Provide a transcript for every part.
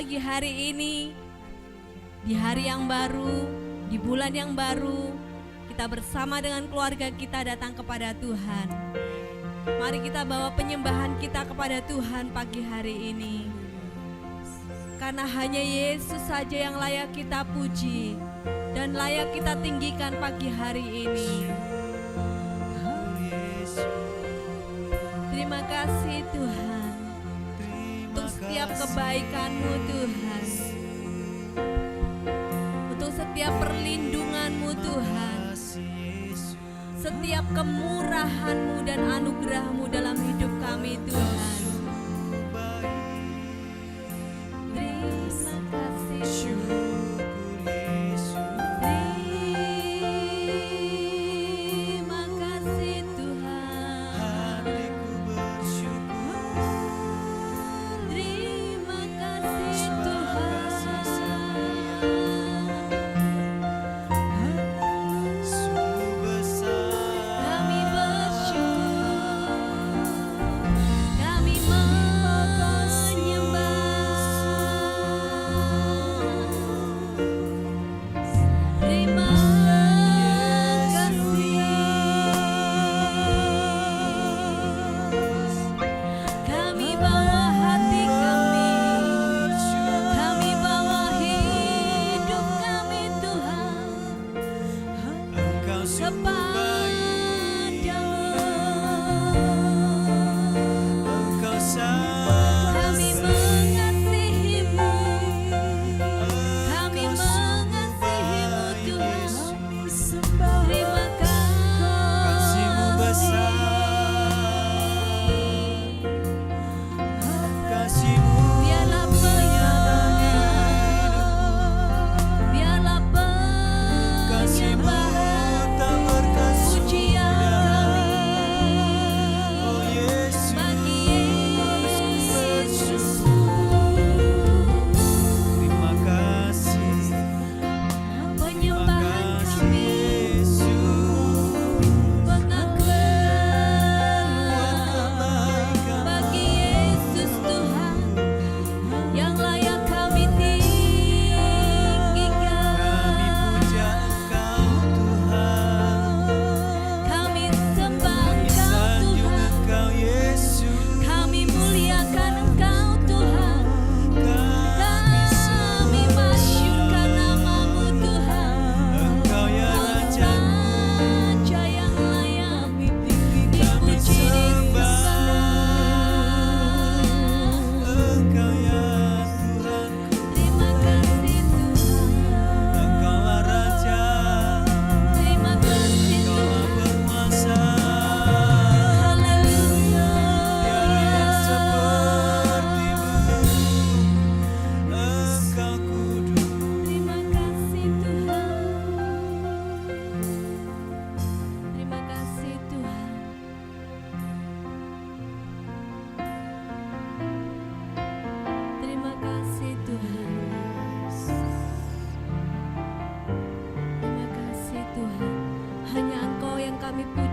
pagi hari ini, di hari yang baru, di bulan yang baru, kita bersama dengan keluarga kita datang kepada Tuhan. Mari kita bawa penyembahan kita kepada Tuhan pagi hari ini. Karena hanya Yesus saja yang layak kita puji dan layak kita tinggikan pagi hari ini. Terima kasih Tuhan untuk setiap kebaikan-Mu Tuhan, untuk setiap perlindungan-Mu Tuhan, setiap kemurahan-Mu dan anugerah-Mu dalam hidup kami Tuhan.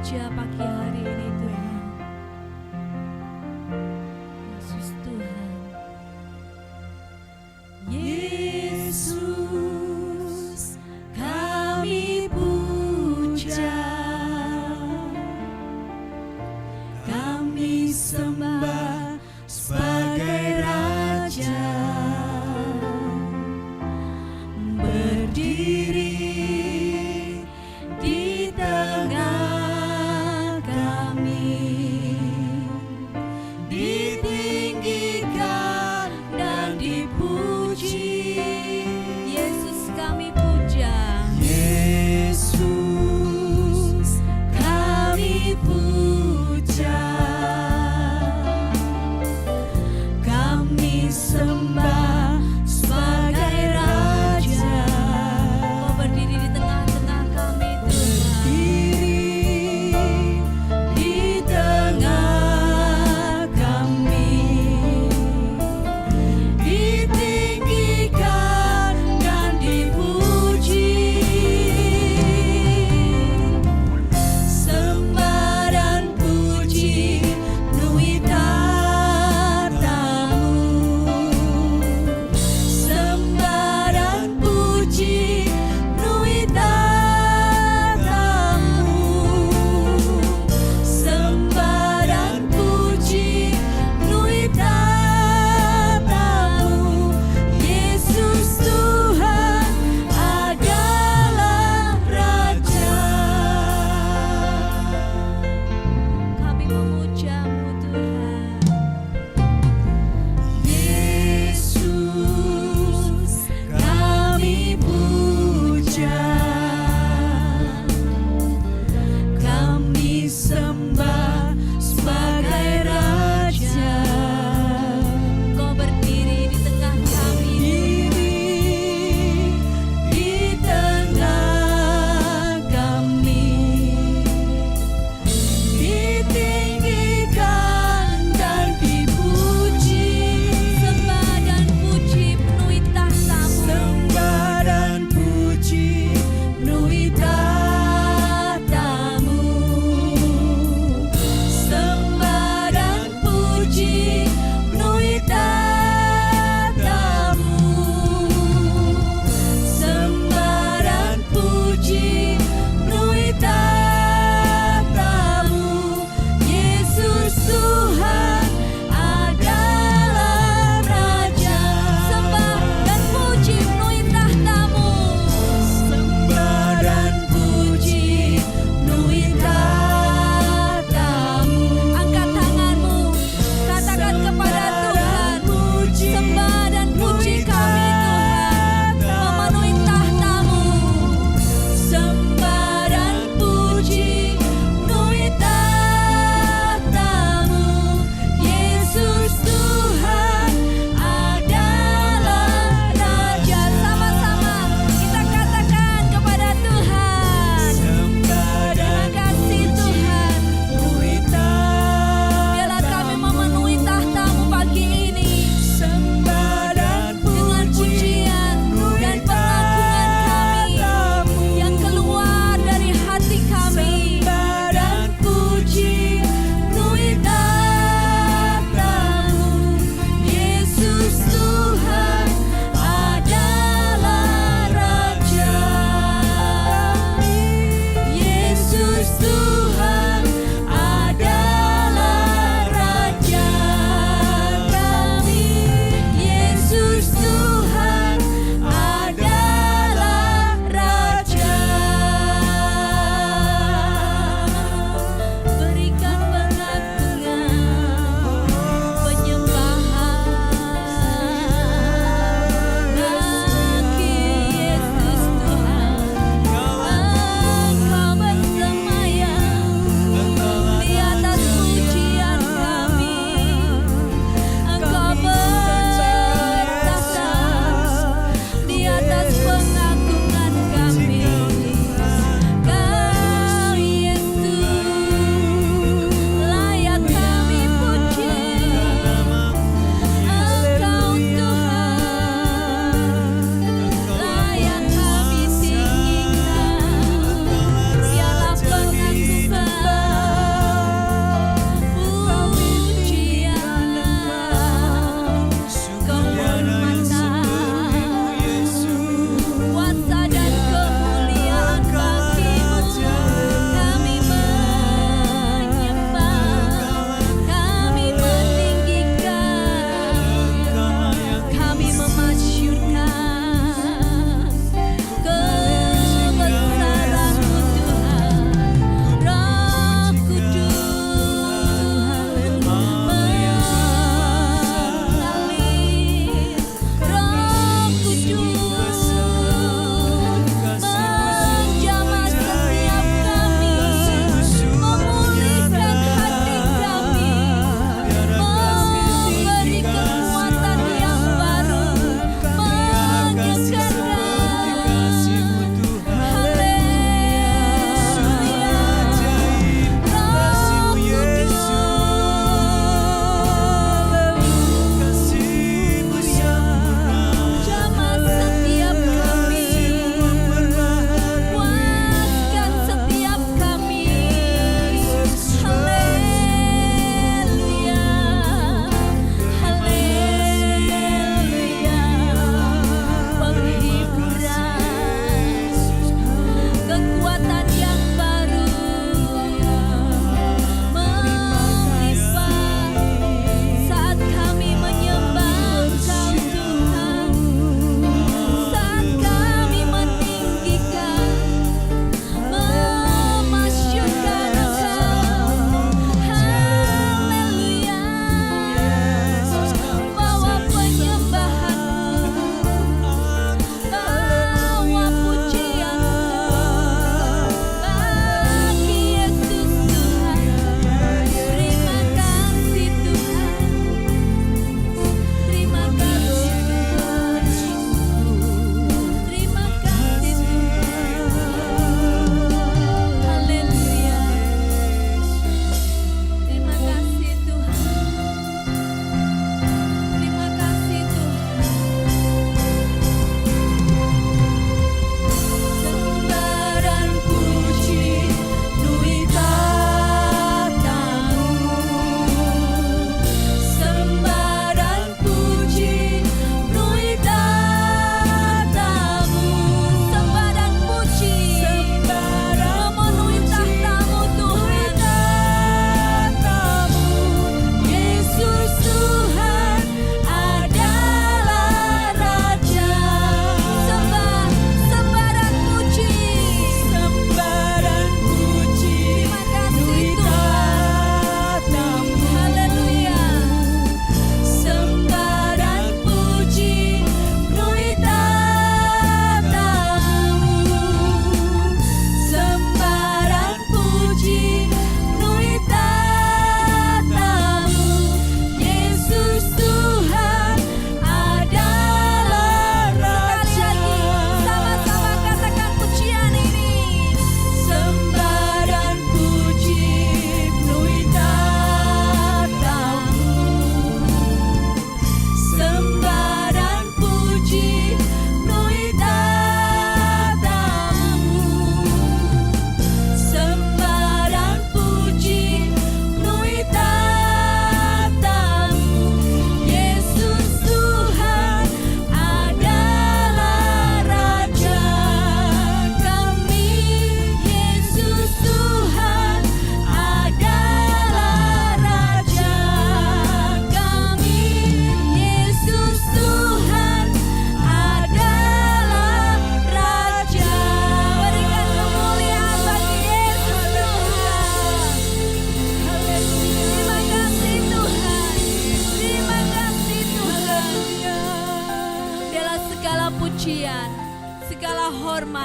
Pagi hari ini Tuhan, Yesus Tuhan, Yesus kami puja, kami sembah sebagai Raja, berdiri di tengah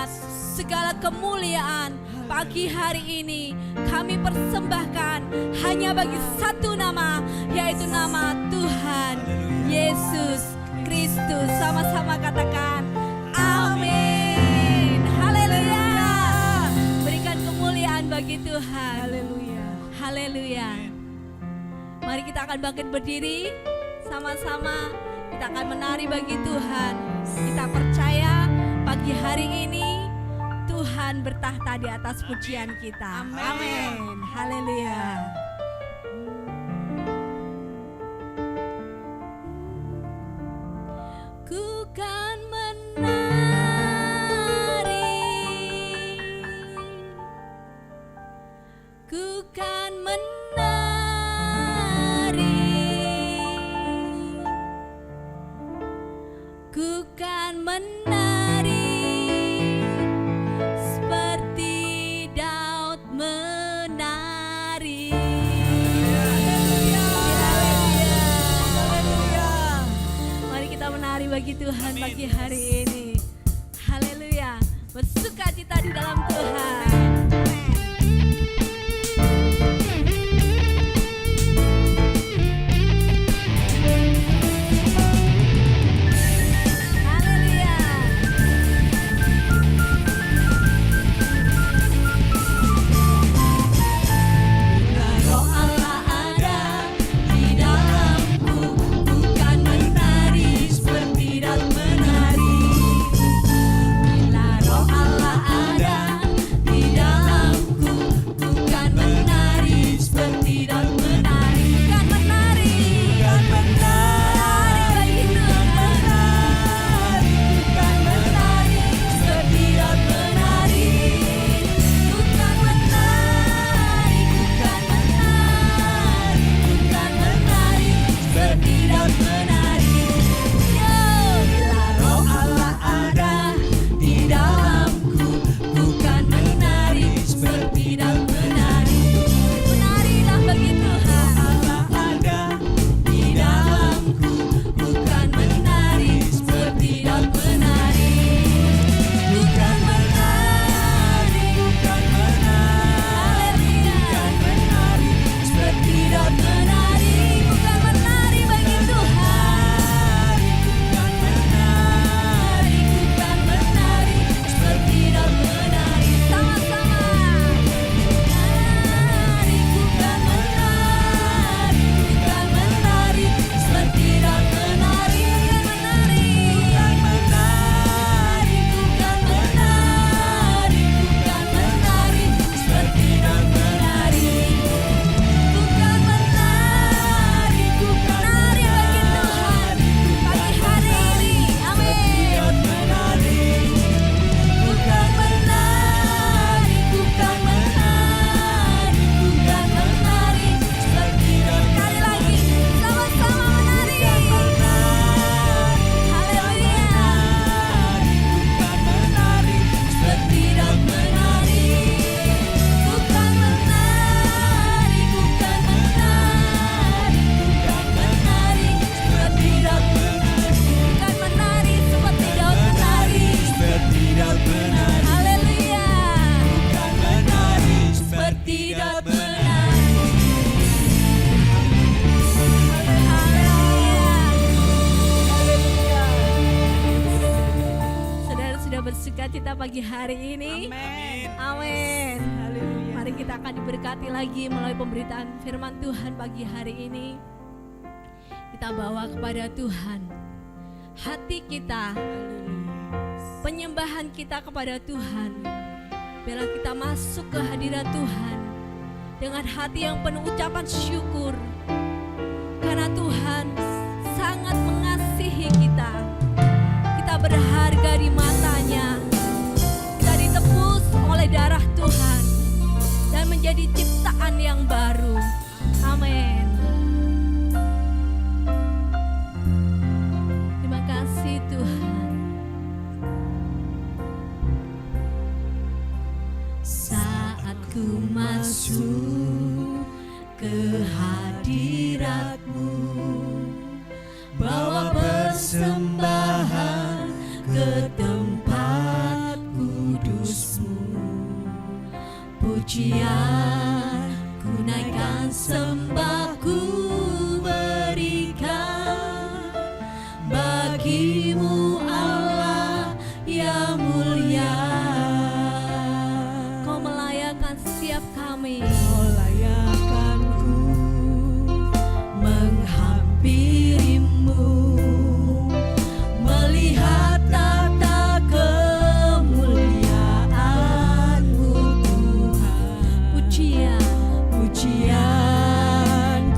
hormat, segala kemuliaan pagi hari ini kami persembahkan hanya bagi satu nama, yaitu nama Tuhan Yesus Kristus. Sama-sama katakan amin. Haleluya. Berikan kemuliaan bagi Tuhan. Haleluya. Haleluya. Mari kita akan bangkit berdiri sama-sama. Kita akan menari bagi Tuhan. Kita percaya pagi hari ini Tuhan bertahta di atas pujian kita. Amin. Haleluya. Ku kan menari, ku kan menari, ku kan menari seperti Daud menari. Mari kita menari bagi Tuhan pagi hari ini. Haleluya. Bersukacita di dalam Tuhan. Bersukacita pagi hari ini. Amin. Amin. Haleluya. Mari kita akan diberkati lagi melalui pemberitaan firman Tuhan pagi hari ini. Kita bawa kepada Tuhan hati kita, penyembahan kita kepada Tuhan. Bila kita masuk ke hadirat Tuhan dengan hati yang penuh ucapan syukur, karena Tuhan sangat mengasihi kita. Kita berharga di matanya. Kita ditebus oleh darah Tuhan dan menjadi ciptaan yang baru. Amin. Terima kasih Tuhan. Saat ku masuk ke hadirat-Mu, bawa persembahan ke tempat kudus. Pujian ku naikkan, sembah ku berikan bagimu Allah yang mulia. Kau melayakan setiap kami, Kau layakkanku menghampirimu, melihat tata kemuliaan-Mu Tuhan. pujian Pujian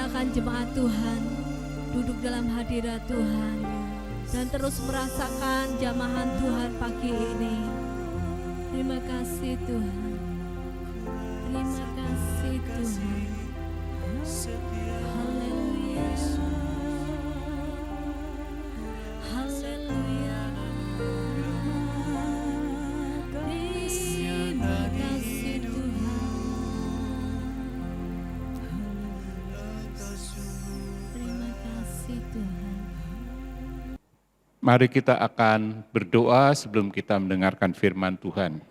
silakan jemaat Tuhan duduk dalam hadirat Tuhan dan terus merasakan jamahan Tuhan pagi ini. Terima kasih Tuhan. Terima kasih Tuhan. Haleluya. Haleluya. Terima kasih Tuhan. Terima kasih Tuhan. Mari kita akan berdoa sebelum kita mendengarkan firman Tuhan.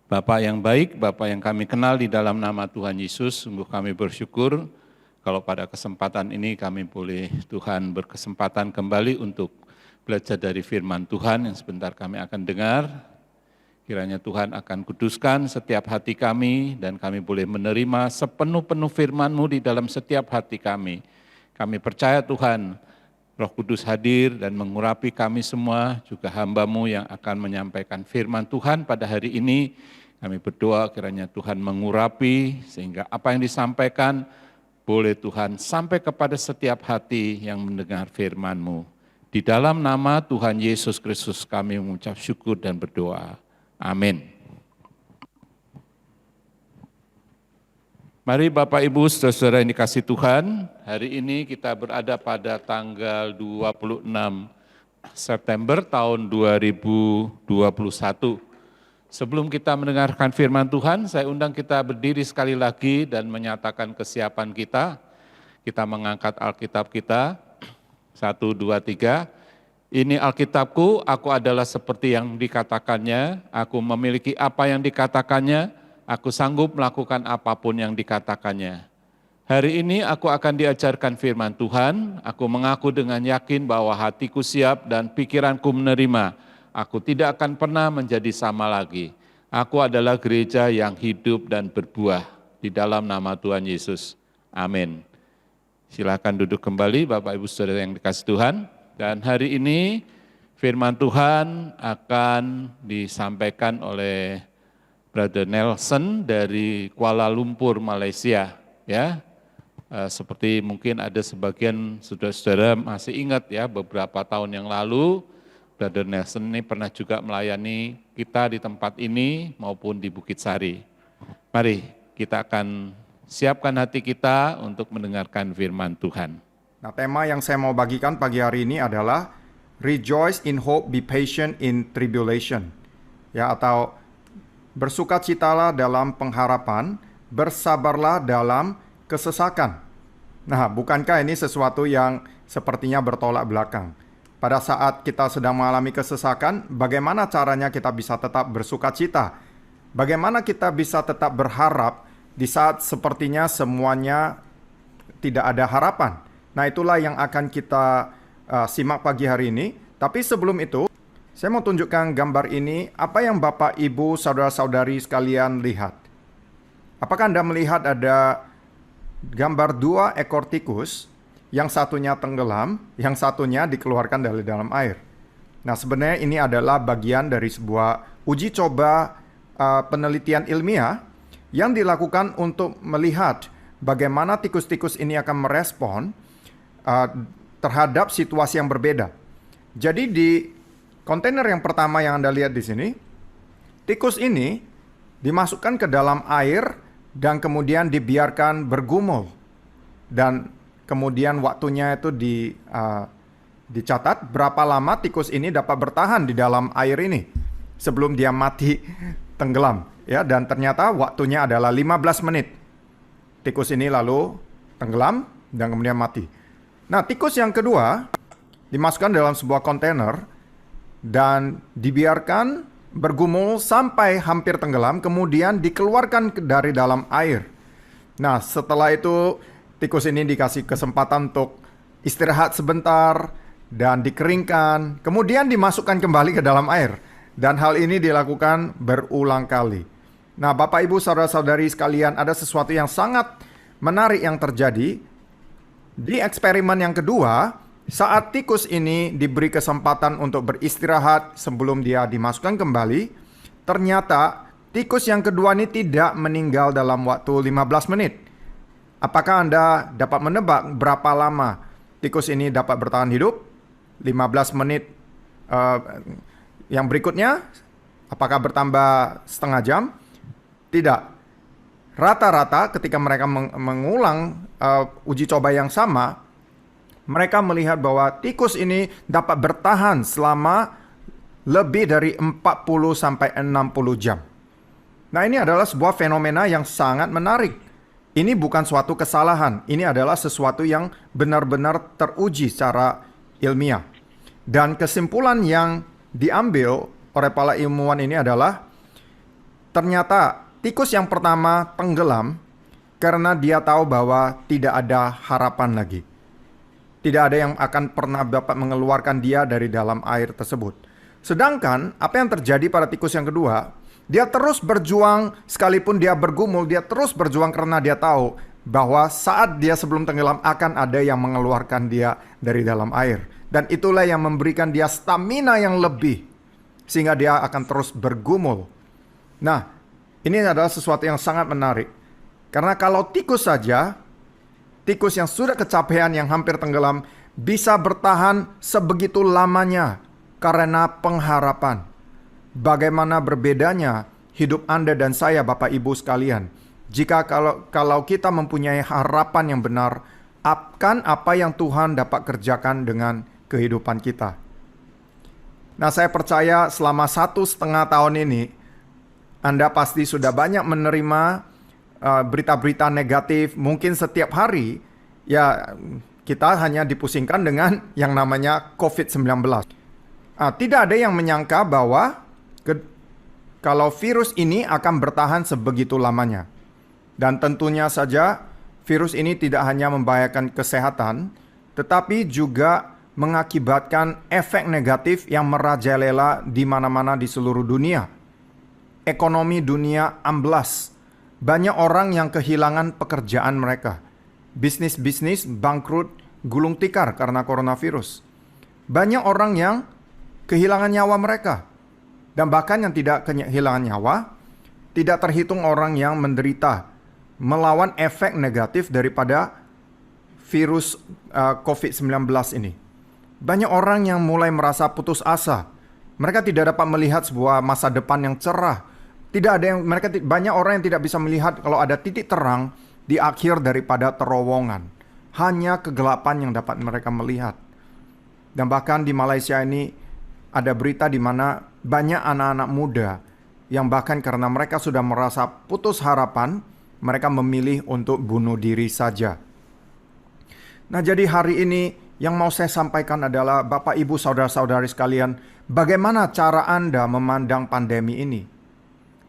Bapa yang baik, Bapa yang kami kenal di dalam nama Tuhan Yesus, sungguh kami bersyukur kalau pada kesempatan ini kami boleh Tuhan berkesempatan kembali untuk belajar dari firman Tuhan yang sebentar kami akan dengar. Kiranya Tuhan akan kuduskan setiap hati kami dan kami boleh menerima sepenuh-penuh firman-Mu di dalam setiap hati kami. Kami percaya Tuhan, Roh Kudus hadir dan mengurapi kami semua, juga hamba-Mu yang akan menyampaikan firman Tuhan pada hari ini. Kami berdoa kiranya Tuhan mengurapi sehingga apa yang disampaikan boleh Tuhan sampai kepada setiap hati yang mendengar firman-Mu. Di dalam nama Tuhan Yesus Kristus kami mengucap syukur dan berdoa. Amin. Mari Bapak Ibu saudara-saudara yang dikasih Tuhan, hari ini kita berada pada tanggal 26 September tahun 2021. Sebelum kita mendengarkan firman Tuhan, saya undang kita berdiri sekali lagi dan menyatakan kesiapan kita. Kita mengangkat Alkitab kita, 1, 2, 3. Ini Alkitabku, aku adalah seperti yang dikatakannya, aku memiliki apa yang dikatakannya, aku sanggup melakukan apapun yang dikatakannya. Hari ini aku akan diajarkan firman Tuhan, aku mengaku dengan yakin bahwa hatiku siap dan pikiranku menerima. Aku tidak akan pernah menjadi sama lagi. Aku adalah gereja yang hidup dan berbuah di dalam nama Tuhan Yesus. Amin. Silakan duduk kembali Bapak Ibu Saudara yang dikasih Tuhan. Dan hari ini firman Tuhan akan disampaikan oleh Brother Nelson dari Kuala Lumpur, Malaysia. Ya, seperti mungkin ada sebagian saudara-saudara masih ingat ya, beberapa tahun yang lalu Brother Nelson ini pernah juga melayani kita di tempat ini maupun di Bukit Sari. Mari kita akan siapkan hati kita untuk mendengarkan firman Tuhan. Nah, tema yang saya mau bagikan pagi hari ini adalah Rejoice in hope, be patient in tribulation. Ya, atau bersukacitalah dalam pengharapan, bersabarlah dalam kesesakan. Nah, bukankah ini sesuatu yang sepertinya bertolak belakang? Pada saat kita sedang mengalami kesesakan, bagaimana caranya kita bisa tetap bersukacita? Bagaimana kita bisa tetap berharap di saat sepertinya semuanya tidak ada harapan? Nah, itulah yang akan kita simak pagi hari ini. Tapi sebelum itu, saya mau tunjukkan gambar ini, apa yang Bapak, Ibu, Saudara-saudari sekalian lihat. Apakah Anda melihat ada gambar 2 ekor tikus, yang satunya tenggelam, yang satunya dikeluarkan dari dalam air. Nah, sebenarnya ini adalah bagian dari sebuah uji coba penelitian ilmiah yang dilakukan untuk melihat bagaimana tikus-tikus ini akan merespon terhadap situasi yang berbeda. Jadi di kontainer yang pertama yang Anda lihat di sini, tikus ini dimasukkan ke dalam air dan kemudian dibiarkan bergumul. Dan kemudian waktunya itu dicatat berapa lama tikus ini dapat bertahan di dalam air ini sebelum dia mati tenggelam. Ya, dan ternyata waktunya adalah 15 menit. Tikus ini lalu tenggelam dan kemudian mati. Nah, tikus yang kedua dimasukkan dalam sebuah kontainer dan dibiarkan bergumul sampai hampir tenggelam, kemudian dikeluarkan dari dalam air. Nah, setelah itu tikus ini dikasih kesempatan untuk istirahat sebentar dan dikeringkan, kemudian dimasukkan kembali ke dalam air. Dan hal ini dilakukan berulang kali. Nah, Bapak, Ibu, Saudara-saudari sekalian, ada sesuatu yang sangat menarik yang terjadi. Di eksperimen yang kedua, saat tikus ini diberi kesempatan untuk beristirahat sebelum dia dimasukkan kembali, ternyata tikus yang kedua ini tidak meninggal dalam waktu 15 menit. Apakah Anda dapat menebak berapa lama tikus ini dapat bertahan hidup? 15 menit yang berikutnya? Apakah bertambah setengah jam? Tidak. Rata-rata ketika mereka mengulang uji coba yang sama, mereka melihat bahwa tikus ini dapat bertahan selama lebih dari 40 sampai 60 jam. Nah, ini adalah sebuah fenomena yang sangat menarik. Ini bukan suatu kesalahan, ini adalah sesuatu yang benar-benar teruji secara ilmiah. Dan kesimpulan yang diambil oleh para ilmuwan ini adalah ternyata tikus yang pertama tenggelam karena dia tahu bahwa tidak ada harapan lagi. Tidak ada yang akan pernah dapat mengeluarkan dia dari dalam air tersebut. Sedangkan apa yang terjadi pada tikus yang kedua, dia terus berjuang sekalipun dia bergumul, dia terus berjuang karena dia tahu bahwa saat dia sebelum tenggelam akan ada yang mengeluarkan dia dari dalam air. Dan itulah yang memberikan dia stamina yang lebih sehingga dia akan terus bergumul. Nah, ini adalah sesuatu yang sangat menarik. Karena kalau tikus saja, tikus yang sudah kecapean yang hampir tenggelam bisa bertahan sebegitu lamanya karena pengharapan. Bagaimana berbedanya hidup Anda dan saya, Bapak Ibu sekalian, jika kalau kita mempunyai harapan yang benar akan apa yang Tuhan dapat kerjakan dengan kehidupan kita. Nah, saya percaya selama 1,5 tahun ini Anda pasti sudah banyak menerima berita-berita negatif. Mungkin setiap hari ya kita hanya dipusingkan dengan yang namanya COVID-19. Tidak ada yang menyangka bahwa kalau virus ini akan bertahan sebegitu lamanya. Dan tentunya saja virus ini tidak hanya membahayakan kesehatan, tetapi juga mengakibatkan efek negatif yang merajalela di mana-mana di seluruh dunia. Ekonomi dunia amblas. Banyak orang yang kehilangan pekerjaan mereka. Bisnis-bisnis bangkrut, gulung tikar karena coronavirus. Banyak orang yang kehilangan nyawa mereka. Dan bahkan yang tidak kehilangan nyawa, tidak terhitung orang yang menderita melawan efek negatif daripada virus COVID-19 ini. Banyak orang yang mulai merasa putus asa. Mereka tidak dapat melihat sebuah masa depan yang cerah. Banyak orang yang tidak bisa melihat kalau ada titik terang di akhir daripada terowongan. Hanya kegelapan yang dapat mereka melihat. Dan bahkan di Malaysia ini ada berita di mana banyak anak-anak muda yang bahkan karena mereka sudah merasa putus harapan, mereka memilih untuk bunuh diri saja. Nah, jadi hari ini yang mau saya sampaikan adalah Bapak, Ibu, Saudara-saudari sekalian, bagaimana cara Anda memandang pandemi ini?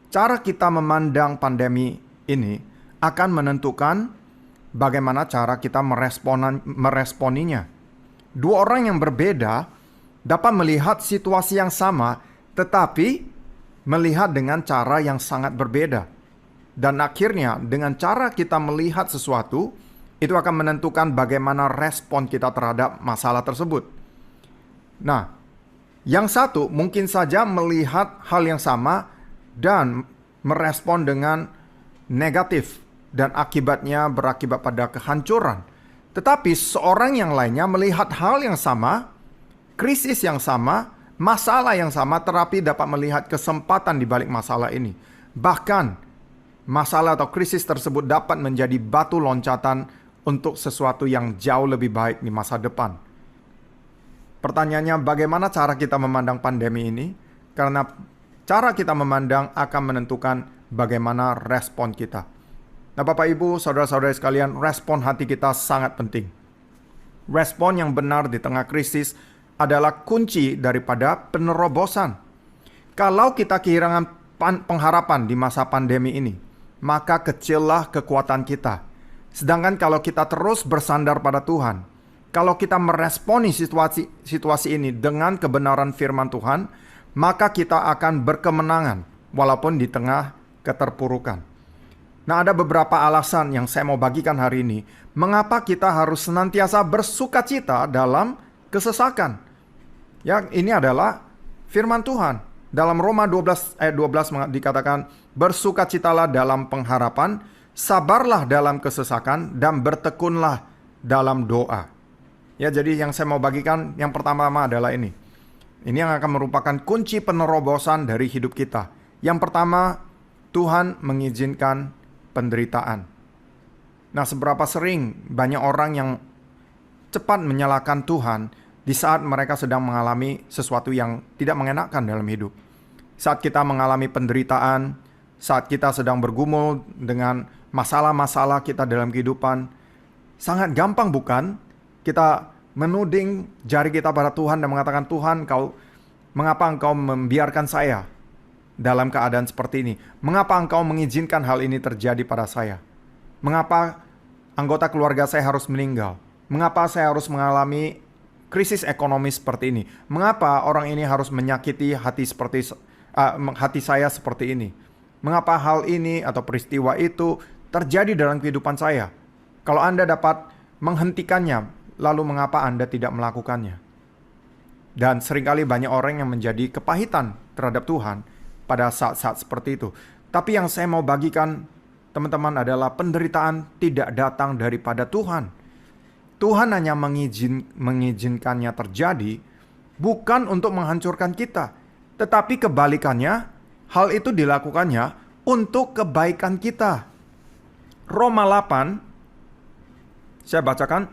Cara kita memandang pandemi ini akan menentukan bagaimana cara kita meresponinya. Dua orang yang berbeda dapat melihat situasi yang sama, tetapi melihat dengan cara yang sangat berbeda. Dan akhirnya dengan cara kita melihat sesuatu, itu akan menentukan bagaimana respon kita terhadap masalah tersebut. Nah, yang satu mungkin saja melihat hal yang sama dan merespon dengan negatif dan akibatnya berakibat pada kehancuran. Tetapi seorang yang lainnya melihat hal yang sama, krisis yang sama, masalah yang sama, tetapi dapat melihat kesempatan di balik masalah ini. Bahkan masalah atau krisis tersebut dapat menjadi batu loncatan untuk sesuatu yang jauh lebih baik di masa depan. Pertanyaannya, bagaimana cara kita memandang pandemi ini? Karena cara kita memandang akan menentukan bagaimana respon kita. Nah, Bapak, Ibu, Saudara-saudari sekalian, respon hati kita sangat penting. Respon yang benar di tengah krisis adalah kunci daripada penerobosan. Kalau kita kehilangan pengharapan di masa pandemi ini, maka kecillah kekuatan kita. Sedangkan kalau kita terus bersandar pada Tuhan, kalau kita meresponi situasi ini dengan kebenaran firman Tuhan, maka kita akan berkemenangan walaupun di tengah keterpurukan. Nah, ada beberapa alasan yang saya mau bagikan hari ini, mengapa kita harus senantiasa bersukacita dalam kesesakan. Ya, ini adalah firman Tuhan. Dalam Roma 12 ayat 12 dikatakan, bersukacitalah dalam pengharapan, sabarlah dalam kesesakan dan bertekunlah dalam doa. Ya, jadi yang saya mau bagikan yang pertama adalah ini. Ini yang akan merupakan kunci penerobosan dari hidup kita. Yang pertama, Tuhan mengizinkan penderitaan. Nah, seberapa sering banyak orang yang cepat menyalahkan Tuhan di saat mereka sedang mengalami sesuatu yang tidak mengenakan dalam hidup. Saat kita mengalami penderitaan, saat kita sedang bergumul dengan masalah-masalah kita dalam kehidupan, sangat gampang bukan kita menuding jari kita pada Tuhan dan mengatakan, Tuhan, mengapa engkau membiarkan saya dalam keadaan seperti ini? Mengapa engkau mengizinkan hal ini terjadi pada saya? Mengapa anggota keluarga saya harus meninggal? Mengapa saya harus mengalami krisis ekonomi seperti ini? Mengapa orang ini harus menyakiti hati saya seperti ini? Mengapa hal ini atau peristiwa itu terjadi dalam kehidupan saya? Kalau Anda dapat menghentikannya, lalu mengapa Anda tidak melakukannya? Dan seringkali banyak orang yang menjadi kepahitan terhadap Tuhan pada saat-saat seperti itu. Tapi yang saya mau bagikan teman-teman adalah penderitaan tidak datang daripada Tuhan. Tuhan hanya mengizinkannya terjadi bukan untuk menghancurkan kita, tetapi kebalikannya, hal itu dilakukannya untuk kebaikan kita. Roma 8, saya bacakan,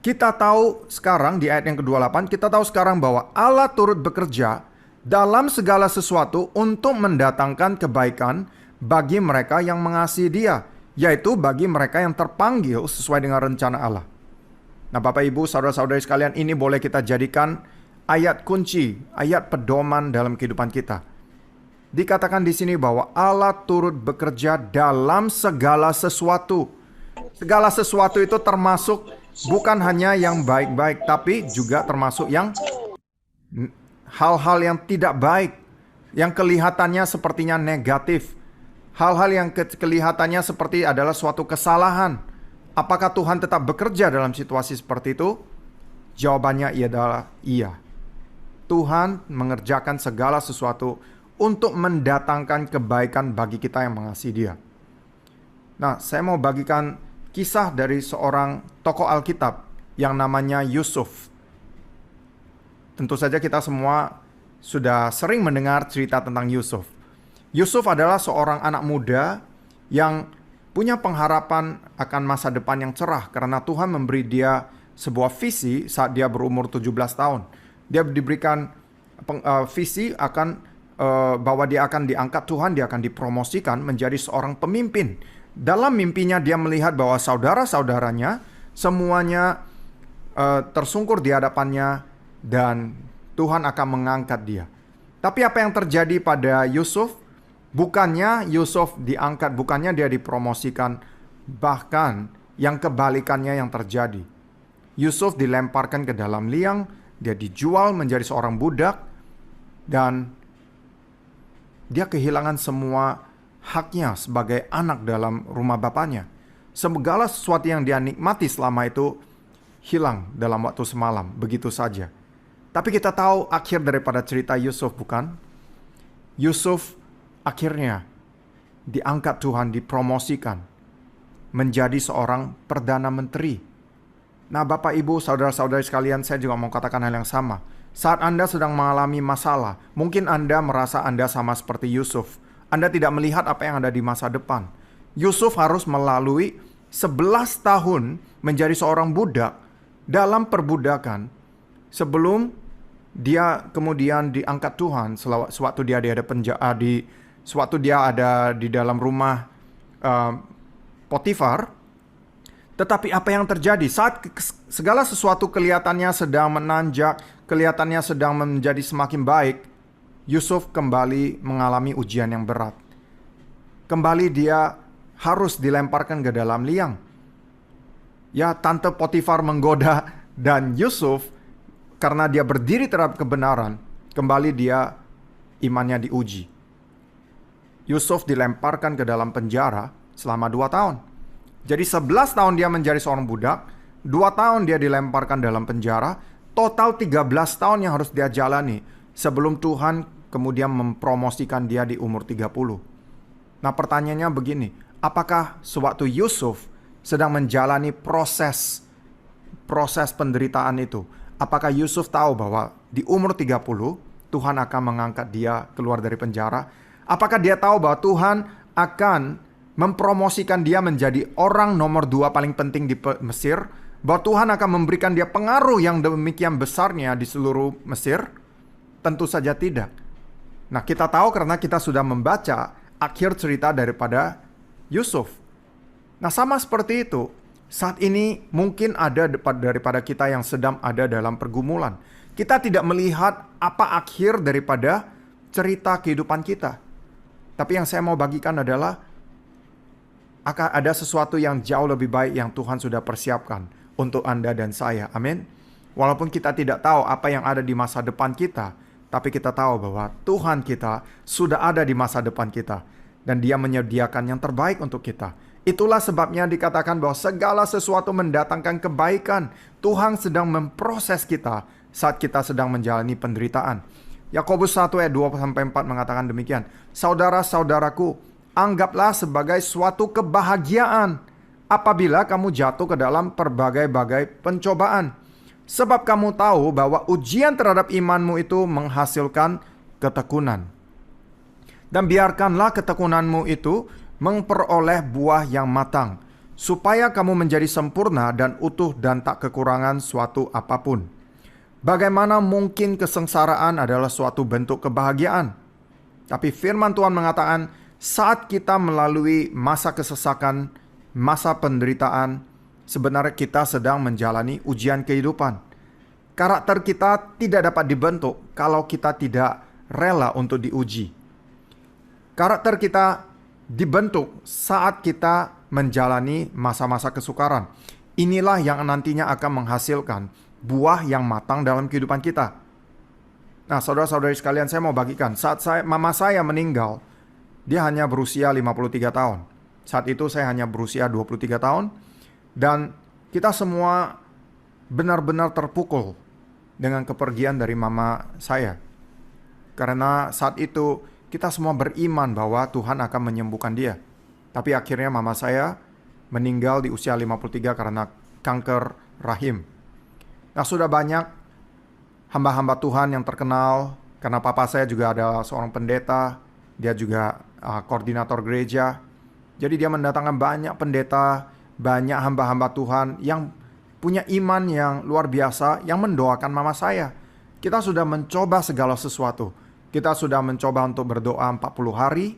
kita tahu sekarang di ayat yang ke-28, kita tahu sekarang bahwa Allah turut bekerja dalam segala sesuatu untuk mendatangkan kebaikan bagi mereka yang mengasihi Dia, yaitu bagi mereka yang terpanggil sesuai dengan rencana Allah. Nah, Bapak Ibu, saudara-saudari sekalian, ini boleh kita jadikan ayat kunci, ayat pedoman dalam kehidupan kita. Dikatakan di sini bahwa Allah turut bekerja dalam segala sesuatu. Segala sesuatu itu termasuk bukan hanya yang baik-baik, tapi juga termasuk yang hal-hal yang tidak baik, yang kelihatannya sepertinya negatif. Hal-hal yang kelihatannya seperti adalah suatu kesalahan. Apakah Tuhan tetap bekerja dalam situasi seperti itu? Jawabannya adalah iya. Tuhan mengerjakan segala sesuatu untuk mendatangkan kebaikan bagi kita yang mengasihi Dia. Nah, saya mau bagikan kisah dari seorang tokoh Alkitab yang namanya Yusuf. Tentu saja kita semua sudah sering mendengar cerita tentang Yusuf. Yusuf adalah seorang anak muda yang punya pengharapan akan masa depan yang cerah karena Tuhan memberi dia sebuah visi saat dia berumur 17 tahun. Dia diberikan visi akan bahwa dia akan diangkat Tuhan, dia akan dipromosikan menjadi seorang pemimpin. Dalam mimpinya dia melihat bahwa saudara-saudaranya semuanya tersungkur di hadapannya dan Tuhan akan mengangkat dia. Tapi apa yang terjadi pada Yusuf? Bukannya Yusuf diangkat, bukannya dia dipromosikan, bahkan yang kebalikannya yang terjadi. Yusuf dilemparkan ke dalam liang, dia dijual menjadi seorang budak, dan dia kehilangan semua haknya sebagai anak dalam rumah bapaknya. Segala sesuatu yang dia nikmati selama itu hilang dalam waktu semalam, begitu saja. Tapi kita tahu akhir daripada cerita Yusuf, bukan? Yusuf akhirnya diangkat Tuhan, dipromosikan menjadi seorang perdana menteri. Nah, Bapak Ibu, saudara-saudari sekalian, saya juga mau katakan hal yang sama. Saat Anda sedang mengalami masalah, mungkin Anda merasa Anda sama seperti Yusuf. Anda tidak melihat apa yang ada di masa depan. Yusuf harus melalui 11 tahun menjadi seorang budak dalam perbudakan sebelum dia kemudian diangkat Tuhan sewaktu dia ada di dalam rumah Potifar. Tetapi apa yang terjadi saat segala sesuatu kelihatannya sedang menanjak, kelihatannya sedang menjadi semakin baik, Yusuf kembali mengalami ujian yang berat. Kembali dia harus dilemparkan ke dalam liang. Ya, tante Potifar menggoda dan Yusuf karena dia berdiri terhadap kebenaran, kembali dia imannya diuji. Yusuf dilemparkan ke dalam penjara selama 2 tahun. Jadi 11 tahun dia menjadi seorang budak, 2 tahun dia dilemparkan dalam penjara, total 13 tahun yang harus dia jalani sebelum Tuhan kemudian mempromosikan dia di umur 30. Nah, pertanyaannya begini, apakah sewaktu Yusuf sedang menjalani proses penderitaan itu, apakah Yusuf tahu bahwa di umur 30 Tuhan akan mengangkat dia keluar dari penjara? Apakah dia tahu bahwa Tuhan akan mempromosikan dia menjadi orang nomor 2 paling penting di Mesir? Bahwa Tuhan akan memberikan dia pengaruh yang demikian besarnya di seluruh Mesir? Tentu saja tidak. Nah, kita tahu karena kita sudah membaca akhir cerita daripada Yusuf. Nah, sama seperti itu, saat ini mungkin ada daripada kita yang sedang ada dalam pergumulan. Kita tidak melihat apa akhir daripada cerita kehidupan kita. Tapi yang saya mau bagikan adalah akan ada sesuatu yang jauh lebih baik yang Tuhan sudah persiapkan untuk Anda dan saya. Amin. Walaupun kita tidak tahu apa yang ada di masa depan kita, tapi kita tahu bahwa Tuhan kita sudah ada di masa depan kita. Dan Dia menyediakan yang terbaik untuk kita. Itulah sebabnya dikatakan bahwa segala sesuatu mendatangkan kebaikan. Tuhan sedang memproses kita saat kita sedang menjalani penderitaan. Yakobus 1 ayat 2-4 mengatakan demikian. Saudara-saudaraku, anggaplah sebagai suatu kebahagiaan apabila kamu jatuh ke dalam berbagai-bagai pencobaan. Sebab kamu tahu bahwa ujian terhadap imanmu itu menghasilkan ketekunan. Dan biarkanlah ketekunanmu itu memperoleh buah yang matang, supaya kamu menjadi sempurna dan utuh dan tak kekurangan suatu apapun. Bagaimana mungkin kesengsaraan adalah suatu bentuk kebahagiaan? Tapi firman Tuhan mengatakan, saat kita melalui masa kesesakan, masa penderitaan, sebenarnya kita sedang menjalani ujian kehidupan. Karakter kita tidak dapat dibentuk kalau kita tidak rela untuk diuji. Karakter kita dibentuk saat kita menjalani masa-masa kesukaran. Inilah yang nantinya akan menghasilkan buah yang matang dalam kehidupan kita. Nah, saudara-saudari sekalian, saya mau bagikan. Saat mama saya meninggal, dia hanya berusia 53 tahun. Saat itu saya hanya berusia 23 tahun. Dan kita semua benar-benar terpukul dengan kepergian dari mama saya. Karena saat itu kita semua beriman bahwa Tuhan akan menyembuhkan dia. Tapi akhirnya mama saya meninggal di usia 53 karena kanker rahim. Nah, sudah banyak hamba-hamba Tuhan yang terkenal. Karena papa saya juga adalah seorang pendeta. Dia juga koordinator gereja. Jadi dia mendatangkan banyak pendeta, banyak hamba-hamba Tuhan yang punya iman yang luar biasa, yang mendoakan mama saya. Kita sudah mencoba segala sesuatu. Kita sudah mencoba untuk berdoa 40 hari.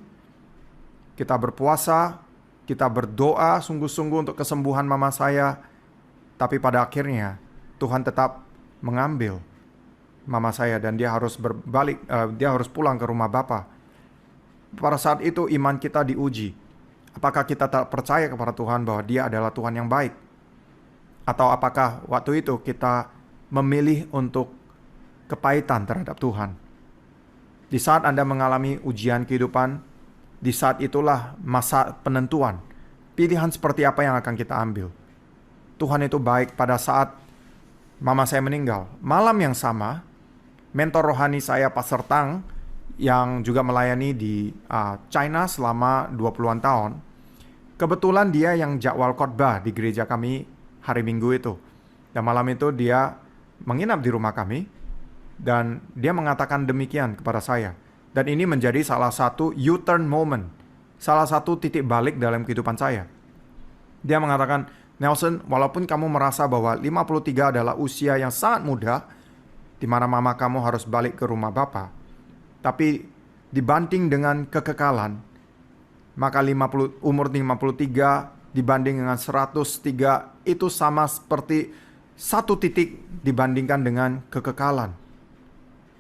Kita berpuasa. Kita berdoa sungguh-sungguh untuk kesembuhan mama saya. Tapi pada akhirnya Tuhan tetap mengambil mama saya dan dia harus dia harus pulang ke rumah Bapa. Pada saat itu iman kita diuji. Apakah kita tak percaya kepada Tuhan bahwa Dia adalah Tuhan yang baik? Atau apakah waktu itu kita memilih untuk kepahitan terhadap Tuhan? Di saat Anda mengalami ujian kehidupan, di saat itulah masa penentuan. Pilihan seperti apa yang akan kita ambil. Tuhan itu baik. Pada saat mama saya meninggal, malam yang sama, mentor rohani saya Pastor Tang, yang juga melayani di China selama 20-an tahun. Kebetulan dia yang jadwal khotbah di gereja kami hari Minggu itu. Dan malam itu dia menginap di rumah kami. Dan dia mengatakan demikian kepada saya. Dan ini menjadi salah satu U-turn moment. Salah satu titik balik dalam kehidupan saya. Dia mengatakan, Nelson, walaupun kamu merasa bahwa 53 adalah usia yang sangat muda, di mana mama kamu harus balik ke rumah Bapa, tapi dibanding dengan kekekalan, maka umur 53 dibanding dengan 103 itu sama seperti satu titik dibandingkan dengan kekekalan.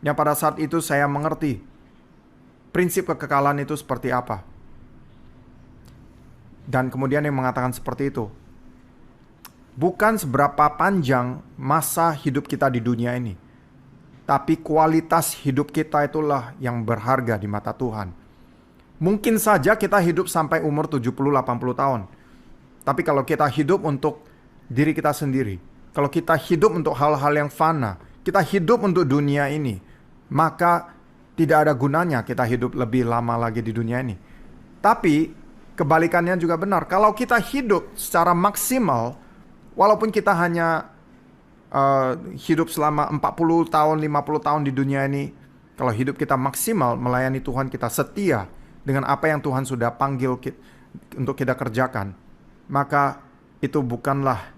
Yang pada saat itu saya mengerti prinsip kekekalan itu seperti apa. Dan kemudian yang mengatakan seperti itu, bukan seberapa panjang masa hidup kita di dunia ini, tapi kualitas hidup kita itulah yang berharga di mata Tuhan. Mungkin saja kita hidup sampai umur 70-80 tahun. Tapi kalau kita hidup untuk diri kita sendiri, kalau kita hidup untuk hal-hal yang fana, kita hidup untuk dunia ini, maka tidak ada gunanya kita hidup lebih lama lagi di dunia ini. Tapi kebalikannya juga benar. Kalau kita hidup secara maksimal, walaupun kita hanya hidup selama 40 tahun, 50 tahun di dunia ini, kalau hidup kita maksimal melayani Tuhan, kita setia dengan apa yang Tuhan sudah panggil untuk kita kerjakan, maka itu bukanlah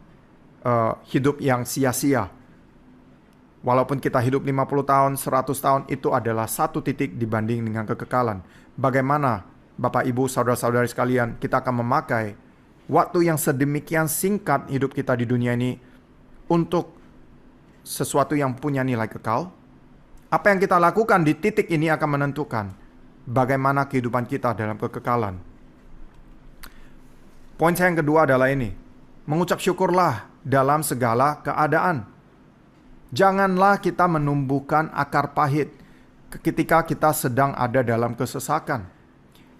hidup yang sia-sia. Walaupun kita hidup 50 tahun, 100 tahun, itu adalah satu titik dibanding dengan kekekalan. Bagaimana Bapak, Ibu, Saudara-saudari sekalian, kita akan memakai waktu yang sedemikian singkat hidup kita di dunia ini untuk sesuatu yang punya nilai kekal? Apa yang kita lakukan di titik ini akan menentukan bagaimana kehidupan kita dalam kekekalan. Poin saya yang kedua adalah ini. Mengucap syukurlah dalam segala keadaan. Janganlah kita menumbuhkan akar pahit ketika kita sedang ada dalam kesesakan.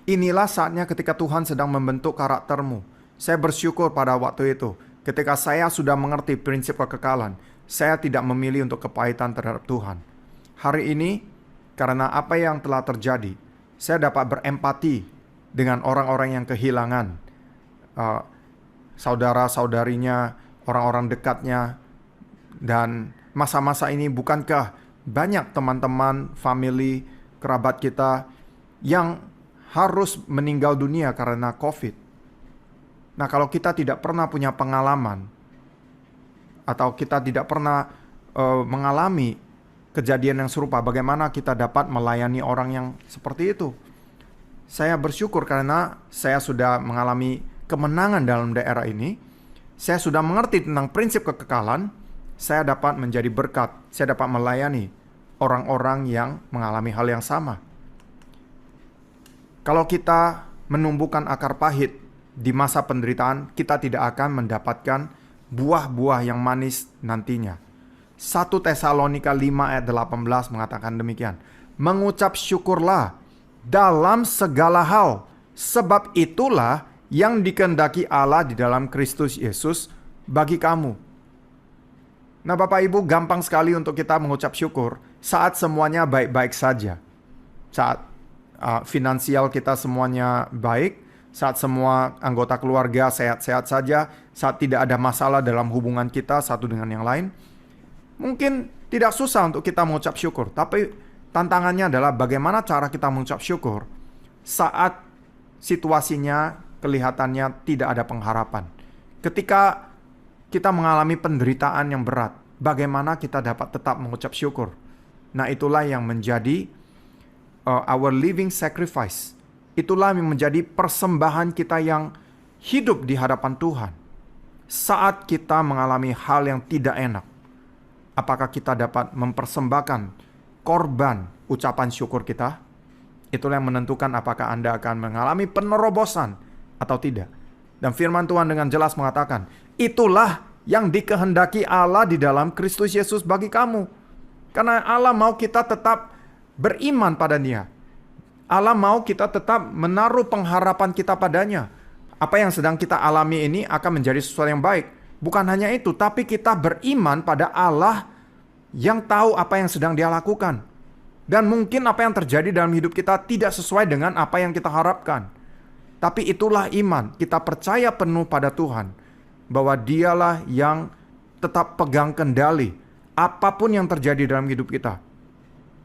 Inilah saatnya ketika Tuhan sedang membentuk karaktermu. Saya bersyukur pada waktu itu. Ketika saya sudah mengerti prinsip kekekalan, saya tidak memilih untuk kepahitan terhadap Tuhan. Hari ini, karena apa yang telah terjadi, saya dapat berempati dengan orang-orang yang kehilangan saudara-saudarinya, orang-orang dekatnya. Dan masa-masa ini bukankah banyak teman-teman, family, kerabat kita yang harus meninggal dunia karena COVID. Nah, kalau kita tidak pernah punya pengalaman, atau kita tidak pernah mengalami kejadian yang serupa, bagaimana kita dapat melayani orang yang seperti itu? Saya bersyukur karena saya sudah mengalami kemenangan dalam daerah ini. Saya sudah mengerti tentang prinsip kekekalan. Saya dapat menjadi berkat. Saya dapat melayani orang-orang yang mengalami hal yang sama. Kalau kita menumbuhkan akar pahit di masa penderitaan, kita tidak akan mendapatkan buah-buah yang manis nantinya. 1 Tesalonika 5 ayat 18 mengatakan demikian. Mengucap syukurlah dalam segala hal, sebab itulah yang dikehendaki Allah di dalam Kristus Yesus bagi kamu. Nah, Bapak Ibu, gampang sekali untuk kita mengucap syukur saat semuanya baik-baik saja. Saat finansial kita semuanya baik, saat semua anggota keluarga sehat-sehat saja, saat tidak ada masalah dalam hubungan kita satu dengan yang lain. Mungkin tidak susah untuk kita mengucap syukur, tapi tantangannya adalah bagaimana cara kita mengucap syukur saat situasinya kelihatannya tidak ada pengharapan. Ketika kita mengalami penderitaan yang berat, bagaimana kita dapat tetap mengucap syukur? Nah, itulah yang menjadi our living sacrifice. Itulah yang menjadi persembahan kita yang hidup di hadapan Tuhan. Saat kita mengalami hal yang tidak enak, apakah kita dapat mempersembahkan korban ucapan syukur kita? Itulah yang menentukan apakah Anda akan mengalami penerobosan atau tidak. Dan firman Tuhan dengan jelas mengatakan, itulah yang dikehendaki Allah di dalam Kristus Yesus bagi kamu. Karena Allah mau kita tetap beriman pada Dia. Allah mau kita tetap menaruh pengharapan kita padanya. Apa yang sedang kita alami ini akan menjadi sesuatu yang baik. Bukan hanya itu, tapi kita beriman pada Allah yang tahu apa yang sedang Dia lakukan. Dan mungkin apa yang terjadi dalam hidup kita tidak sesuai dengan apa yang kita harapkan. Tapi itulah iman. Kita percaya penuh pada Tuhan, bahwa Dialah yang tetap pegang kendali apapun yang terjadi dalam hidup kita,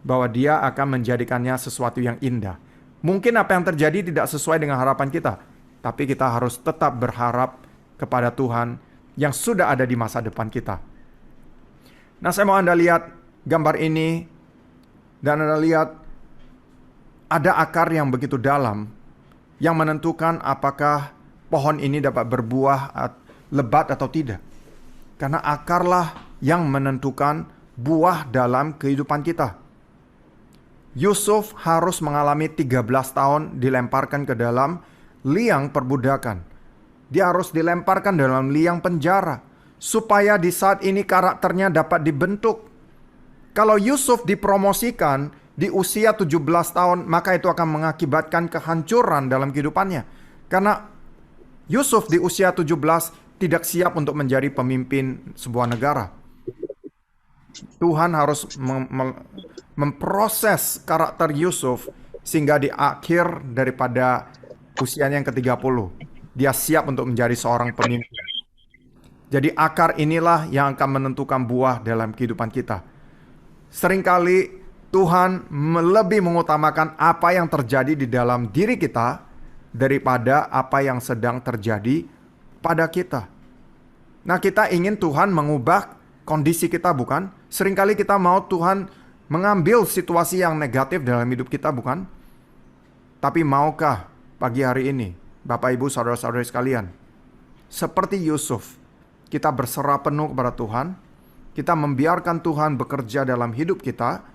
bahwa Dia akan menjadikannya sesuatu yang indah. Mungkin apa yang terjadi tidak sesuai dengan harapan kita, tapi kita harus tetap berharap kepada Tuhan yang sudah ada di masa depan kita. Nah, saya mau Anda lihat gambar ini, dan Anda lihat ada akar yang begitu dalam yang menentukan apakah pohon ini dapat berbuah lebat atau tidak. Karena akarlah yang menentukan buah dalam kehidupan kita. Yusuf harus mengalami 13 tahun dilemparkan ke dalam liang perbudakan. Dia harus dilemparkan dalam liang penjara, supaya di saat ini karakternya dapat dibentuk. Kalau Yusuf dipromosikan di usia 17 tahun, maka itu akan mengakibatkan kehancuran dalam kehidupannya. Karena Yusuf di usia 17 tidak siap untuk menjadi pemimpin sebuah negara. Tuhan harus memproses karakter Yusuf sehingga di akhir daripada usianya yang ke-30. Dia siap untuk menjadi seorang pemimpin. Jadi akar inilah yang akan menentukan buah dalam kehidupan kita. Seringkali Tuhan lebih mengutamakan apa yang terjadi di dalam diri kita daripada apa yang sedang terjadi pada kita. Nah, kita ingin Tuhan mengubah kondisi kita, bukan? Seringkali kita mau Tuhan mengambil situasi yang negatif dalam hidup kita, bukan? Tapi maukah pagi hari ini, Bapak Ibu, saudara-saudari sekalian, seperti Yusuf, kita berserah penuh kepada Tuhan, kita membiarkan Tuhan bekerja dalam hidup kita,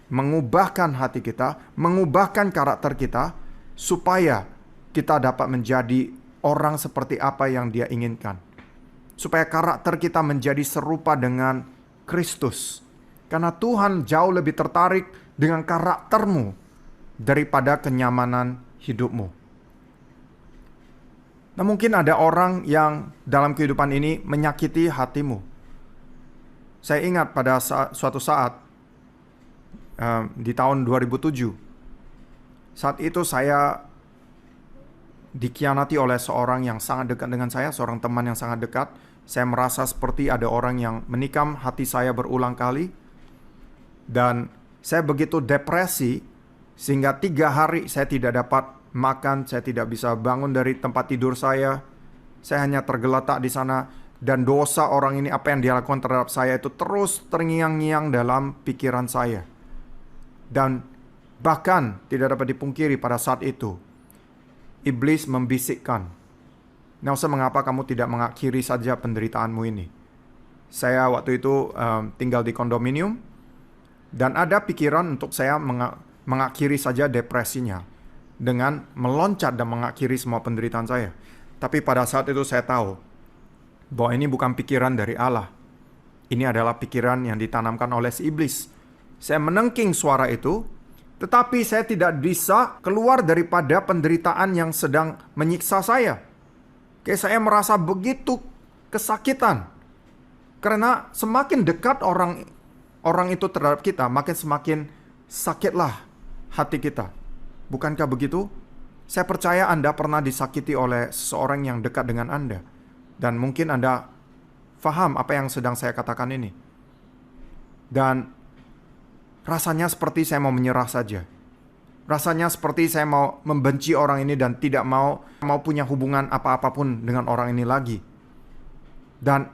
mengubahkan hati kita, mengubahkan karakter kita, supaya kita dapat menjadi orang seperti apa yang Dia inginkan. Supaya karakter kita menjadi serupa dengan Kristus. Karena Tuhan jauh lebih tertarik dengan karaktermu daripada kenyamanan hidupmu. Nah, mungkin ada orang yang dalam kehidupan ini menyakiti hatimu. Saya ingat pada suatu saat di tahun 2007. Saat itu saya dikhianati oleh seorang yang sangat dekat dengan saya, seorang teman yang sangat dekat. Saya merasa seperti ada orang yang menikam hati saya berulang kali. Dan saya begitu depresi, sehingga 3 hari saya tidak dapat makan, saya tidak bisa bangun dari tempat tidur saya. Saya hanya tergeletak di sana. Dan dosa orang ini, apa yang dia lakukan terhadap saya itu terus terngiang-ngiang dalam pikiran saya. Dan bahkan tidak dapat dipungkiri pada saat itu, iblis membisikkan, "Nelson, mengapa kamu tidak mengakhiri saja penderitaanmu ini?" Saya waktu itu tinggal di kondominium, dan ada pikiran untuk saya mengakhiri saja depresinya dengan meloncat dan mengakhiri semua penderitaan saya. Tapi pada saat itu saya tahu bahwa ini bukan pikiran dari Allah. Ini adalah pikiran yang ditanamkan oleh si iblis. Saya menengking suara itu, tetapi saya tidak bisa keluar daripada penderitaan yang sedang menyiksa saya. Kayak saya merasa begitu kesakitan. Karena semakin dekat orang itu terhadap kita, makin semakin sakitlah hati kita. Bukankah begitu? Saya percaya Anda pernah disakiti oleh seseorang yang dekat dengan Anda. Dan mungkin Anda faham apa yang sedang saya katakan ini. Dan rasanya seperti saya mau menyerah saja. Rasanya seperti saya mau membenci orang ini dan tidak mau punya hubungan apa-apapun dengan orang ini lagi. Dan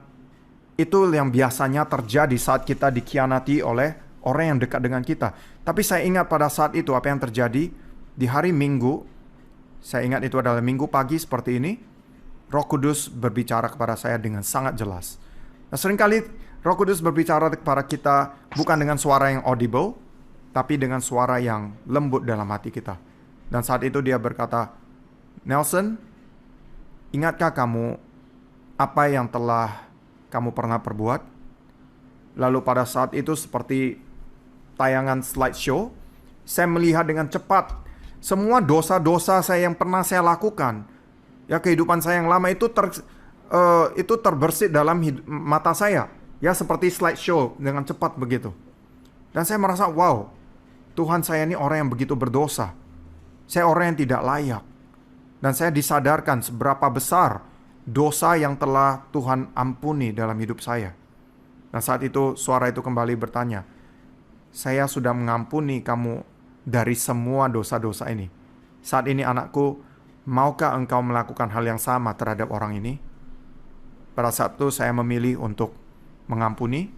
itu yang biasanya terjadi saat kita dikhianati oleh orang yang dekat dengan kita. Tapi saya ingat pada saat itu apa yang terjadi di hari Minggu. Saya ingat itu adalah Minggu pagi seperti ini. Roh Kudus berbicara kepada saya dengan sangat jelas. Nah, seringkali Roh Kudus berbicara kepada kita bukan dengan suara yang audible, tapi dengan suara yang lembut dalam hati kita. Dan saat itu dia berkata, "Nelson, ingatkah kamu apa yang telah kamu pernah perbuat?" Lalu pada saat itu seperti tayangan slideshow, saya melihat dengan cepat semua dosa-dosa saya yang pernah saya lakukan. Ya, kehidupan saya yang lama itu terbersit dalam mata saya. Ya, seperti slideshow dengan cepat begitu. Dan saya merasa, wow, Tuhan saya ini orang yang begitu berdosa. Saya orang yang tidak layak. Dan saya disadarkan seberapa besar dosa yang telah Tuhan ampuni dalam hidup saya. Dan saat itu suara itu kembali bertanya, "Saya sudah mengampuni kamu dari semua dosa-dosa ini. Saat ini anakku, maukah engkau melakukan hal yang sama terhadap orang ini?" Pada saat itu saya memilih untuk mengampuni.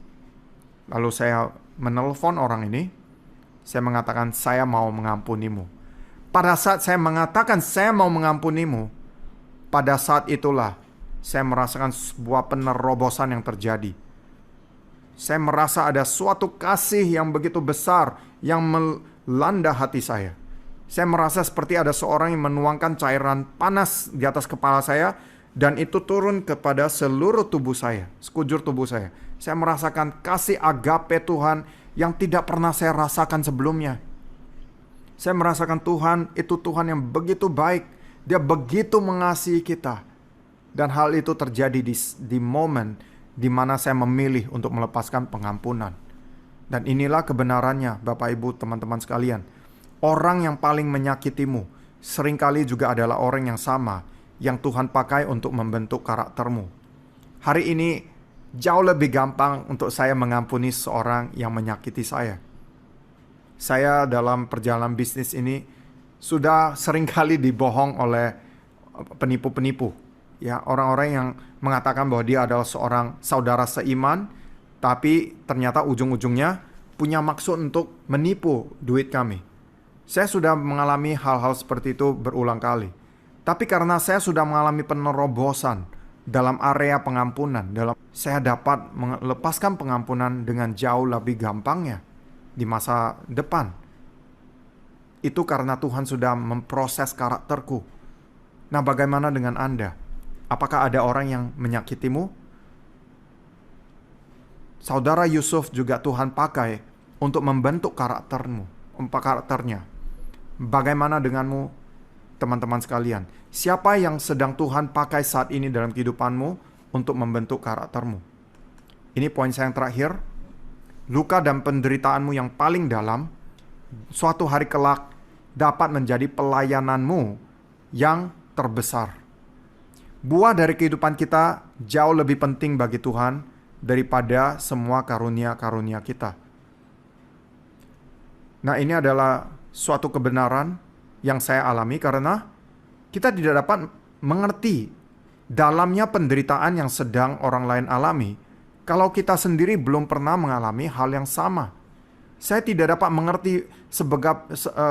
Lalu saya menelpon orang ini. Saya mengatakan, "Saya mau mengampunimu." Pada saat saya mengatakan saya mau mengampunimu, pada saat itulah saya merasakan sebuah penerobosan yang terjadi. Saya merasa ada suatu kasih yang begitu besar yang melanda hati saya. Saya merasa seperti ada seorang yang menuangkan cairan panas di atas kepala saya, dan itu turun kepada seluruh tubuh saya, sekujur tubuh saya. Saya merasakan kasih agape Tuhan yang tidak pernah saya rasakan sebelumnya. Saya merasakan Tuhan itu Tuhan yang begitu baik. Dia begitu mengasihi kita. Dan hal itu terjadi di momen di mana saya memilih untuk melepaskan pengampunan. Dan inilah kebenarannya, Bapak Ibu, teman-teman sekalian. Orang yang paling menyakitimu seringkali juga adalah orang yang sama yang Tuhan pakai untuk membentuk karaktermu. Hari ini jauh lebih gampang untuk saya mengampuni seorang yang menyakiti saya. Saya dalam perjalanan bisnis ini sudah seringkali dibohong oleh penipu-penipu. Ya, orang-orang yang mengatakan bahwa dia adalah seorang saudara seiman, tapi ternyata ujung-ujungnya punya maksud untuk menipu duit kami. Saya sudah mengalami hal-hal seperti itu berulang kali. Tapi karena saya sudah mengalami penerobosan dalam area pengampunan, saya dapat melepaskan pengampunan dengan jauh lebih gampangnya di masa depan. Itu karena Tuhan sudah memproses karakterku. Nah, bagaimana dengan Anda? Apakah ada orang yang menyakitimu? Saudara Yusuf juga Tuhan pakai untuk membentuk karakternya. Bagaimana denganmu, teman-teman sekalian? Siapa yang sedang Tuhan pakai saat ini dalam kehidupanmu untuk membentuk karaktermu? Ini poin saya yang terakhir. Luka dan penderitaanmu yang paling dalam, suatu hari kelak dapat menjadi pelayananmu yang terbesar. Buah dari kehidupan kita jauh lebih penting bagi Tuhan daripada semua karunia-karunia kita. Nah, ini adalah suatu kebenaran yang saya alami karena kita tidak dapat mengerti dalamnya penderitaan yang sedang orang lain alami kalau kita sendiri belum pernah mengalami hal yang sama. Saya tidak dapat mengerti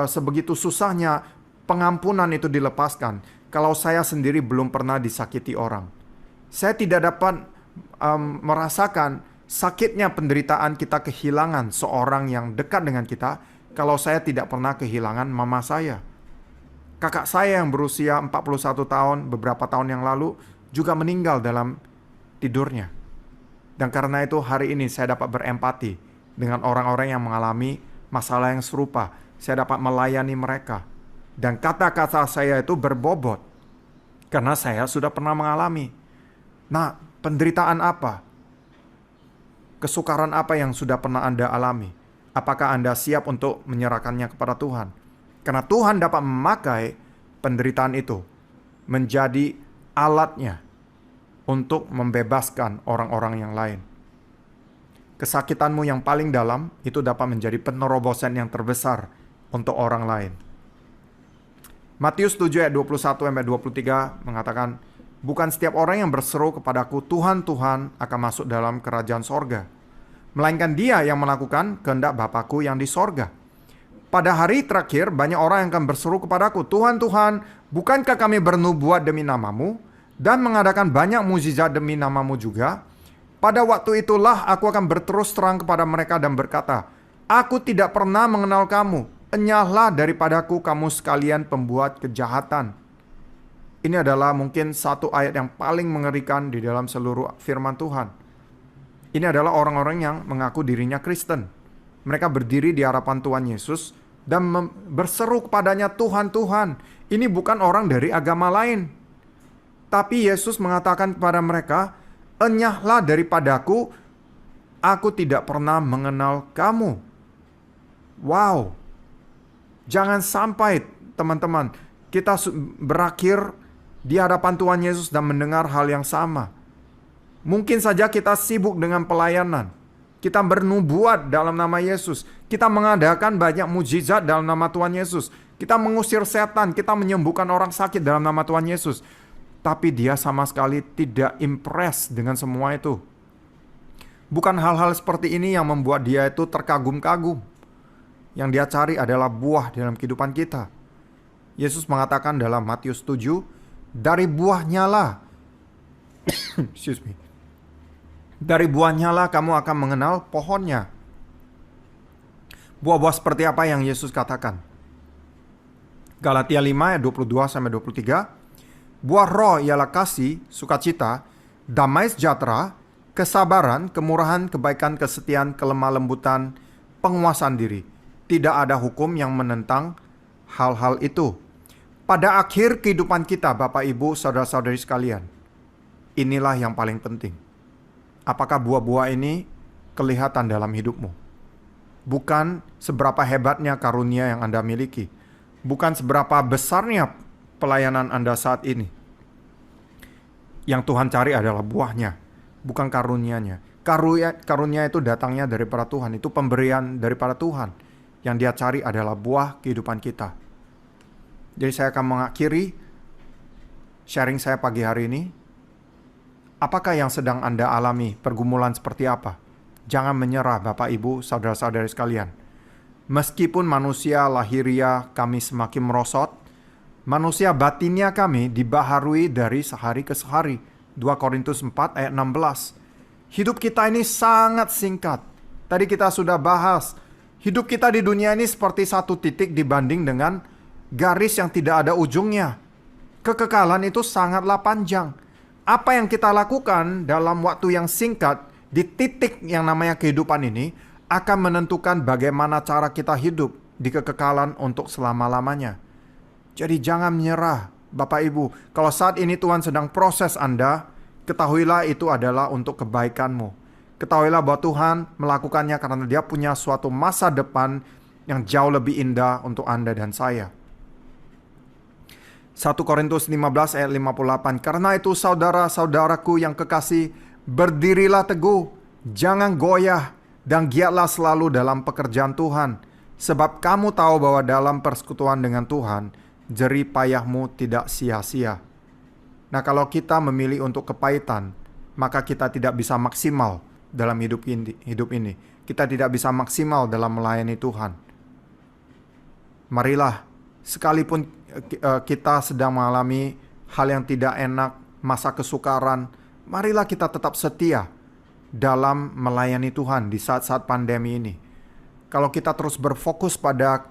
sebegitu susahnya pengampunan itu dilepaskan kalau saya sendiri belum pernah disakiti orang. Saya tidak dapat merasakan sakitnya penderitaan kita kehilangan seorang yang dekat dengan kita kalau saya tidak pernah kehilangan mama saya. Kakak saya yang berusia 41 tahun beberapa tahun yang lalu juga meninggal dalam tidurnya. Dan karena itu hari ini saya dapat berempati dengan orang-orang yang mengalami masalah yang serupa. Saya dapat melayani mereka. Dan kata-kata saya itu berbobot karena saya sudah pernah mengalami. Nah, penderitaan apa? Kesukaran apa yang sudah pernah Anda alami? Apakah Anda siap untuk menyerahkannya kepada Tuhan? Karena Tuhan dapat memakai penderitaan itu menjadi alatnya untuk membebaskan orang-orang yang lain. Kesakitanmu yang paling dalam itu dapat menjadi penerobosan yang terbesar untuk orang lain. Matius 7 ayat 21-23 mengatakan, bukan setiap orang yang berseru kepadaku, Tuhan, Tuhan, akan masuk dalam kerajaan sorga, melainkan dia yang melakukan kehendak Bapakku yang di sorga. Pada hari terakhir, banyak orang yang akan berseru kepadaku, Tuhan, Tuhan, bukankah kami bernubuat demi namamu, dan mengadakan banyak mukjizat demi namamu juga? Pada waktu itulah aku akan berterus terang kepada mereka dan berkata, aku tidak pernah mengenal kamu. Enyahlah daripadaku kamu sekalian pembuat kejahatan. Ini adalah mungkin satu ayat yang paling mengerikan di dalam seluruh firman Tuhan. Ini adalah orang-orang yang mengaku dirinya Kristen. Mereka berdiri di hadapan Tuhan Yesus dan berseru kepadanya, Tuhan, Tuhan. Ini bukan orang dari agama lain. Tapi Yesus mengatakan kepada mereka, enyahlah daripadaku, aku tidak pernah mengenal kamu. Wow. Jangan sampai teman-teman kita berakhir di hadapan Tuhan Yesus dan mendengar hal yang sama. Mungkin saja kita sibuk dengan pelayanan. Kita bernubuat dalam nama Yesus. Kita mengadakan banyak mukjizat dalam nama Tuhan Yesus. Kita mengusir setan, kita menyembuhkan orang sakit dalam nama Tuhan Yesus. Tapi dia sama sekali tidak impress dengan semua itu. Bukan hal-hal seperti ini yang membuat dia itu terkagum-kagum. Yang dia cari adalah buah dalam kehidupan kita. Yesus mengatakan dalam Matius 7, dari buahnya lah dari buahnya lah kamu akan mengenal pohonnya. Buah-buah seperti apa yang Yesus katakan? Galatia 5 ayat 22-23. Buah roh ialah kasih, sukacita, damai sejahtera, kesabaran, kemurahan, kebaikan, kesetiaan, kelemah lembutan, penguasaan diri. Tidak ada hukum yang menentang hal-hal itu. Pada akhir kehidupan kita, Bapak, Ibu, saudara-saudari sekalian, inilah yang paling penting. Apakah buah-buah ini kelihatan dalam hidupmu? Bukan seberapa hebatnya karunia yang Anda miliki. bukan seberapa besarnya pelayanan Anda saat ini. Yang Tuhan cari adalah buahnya, bukan karunianya. Karunia itu datangnya daripada Tuhan, itu pemberian daripada Tuhan. Yang Dia cari adalah buah kehidupan kita. Jadi saya akan mengakhiri sharing saya pagi hari ini. Apakah yang sedang Anda alami, pergumulan seperti apa? Jangan menyerah Bapak Ibu, saudara-saudari sekalian. Meskipun manusia lahiriah kami semakin merosot, manusia batinnya kami dibaharui dari sehari ke sehari. 2 Korintus 4 ayat 16. Hidup kita ini sangat singkat. Tadi kita sudah bahas, hidup kita di dunia ini seperti satu titik dibanding dengan garis yang tidak ada ujungnya. Kekekalan itu sangatlah panjang. Apa yang kita lakukan dalam waktu yang singkat di titik yang namanya kehidupan ini akan menentukan bagaimana cara kita hidup di kekekalan untuk selama-lamanya. Jadi jangan menyerah Bapak Ibu. Kalau saat ini Tuhan sedang proses Anda, ketahuilah itu adalah untuk kebaikanmu. Ketahuilah bahwa Tuhan melakukannya karena Dia punya suatu masa depan yang jauh lebih indah untuk Anda dan saya. 1 Korintus 15 ayat 58. Karena itu saudara-saudaraku yang kekasih, berdirilah teguh, jangan goyah, dan giatlah selalu dalam pekerjaan Tuhan. Sebab kamu tahu bahwa dalam persekutuan dengan Tuhan, jerih payahmu tidak sia-sia. Nah, kalau kita memilih untuk kepahitan, maka kita tidak bisa maksimal dalam hidup ini. Kita tidak bisa maksimal dalam melayani Tuhan. Marilah, sekalipun kita sedang mengalami hal yang tidak enak, masa kesukaran, marilah kita tetap setia dalam melayani Tuhan di saat-saat pandemi ini. Kalau kita terus berfokus pada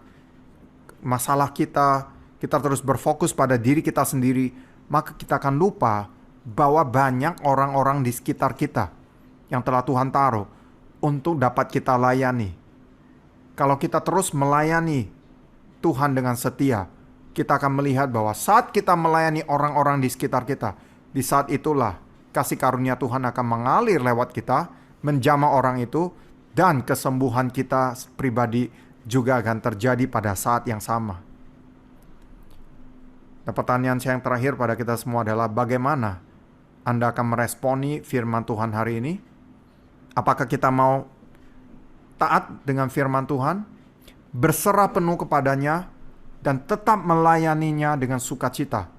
masalah kita terus berfokus pada diri kita sendiri, maka kita akan lupa bahwa banyak orang-orang di sekitar kita yang telah Tuhan taruh untuk dapat kita layani. Kalau kita terus melayani Tuhan dengan setia, kita akan melihat bahwa saat kita melayani orang-orang di sekitar kita, di saat itulah kasih karunia Tuhan akan mengalir lewat kita, menjamah orang itu, dan kesembuhan kita pribadi juga akan terjadi pada saat yang sama. Nah, pertanyaan saya yang terakhir pada kita semua adalah bagaimana Anda akan meresponi firman Tuhan hari ini? Apakah kita mau taat dengan firman Tuhan, berserah penuh kepadanya, dan tetap melayaninya dengan sukacita?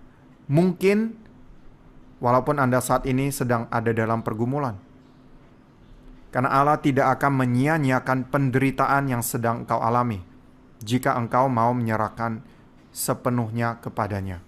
Mungkin walaupun Anda saat ini sedang ada dalam pergumulan. Karena Allah tidak akan menyia-nyiakan penderitaan yang sedang engkau alami jika engkau mau menyerahkan sepenuhnya kepadanya.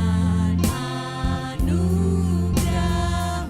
Dan anugerah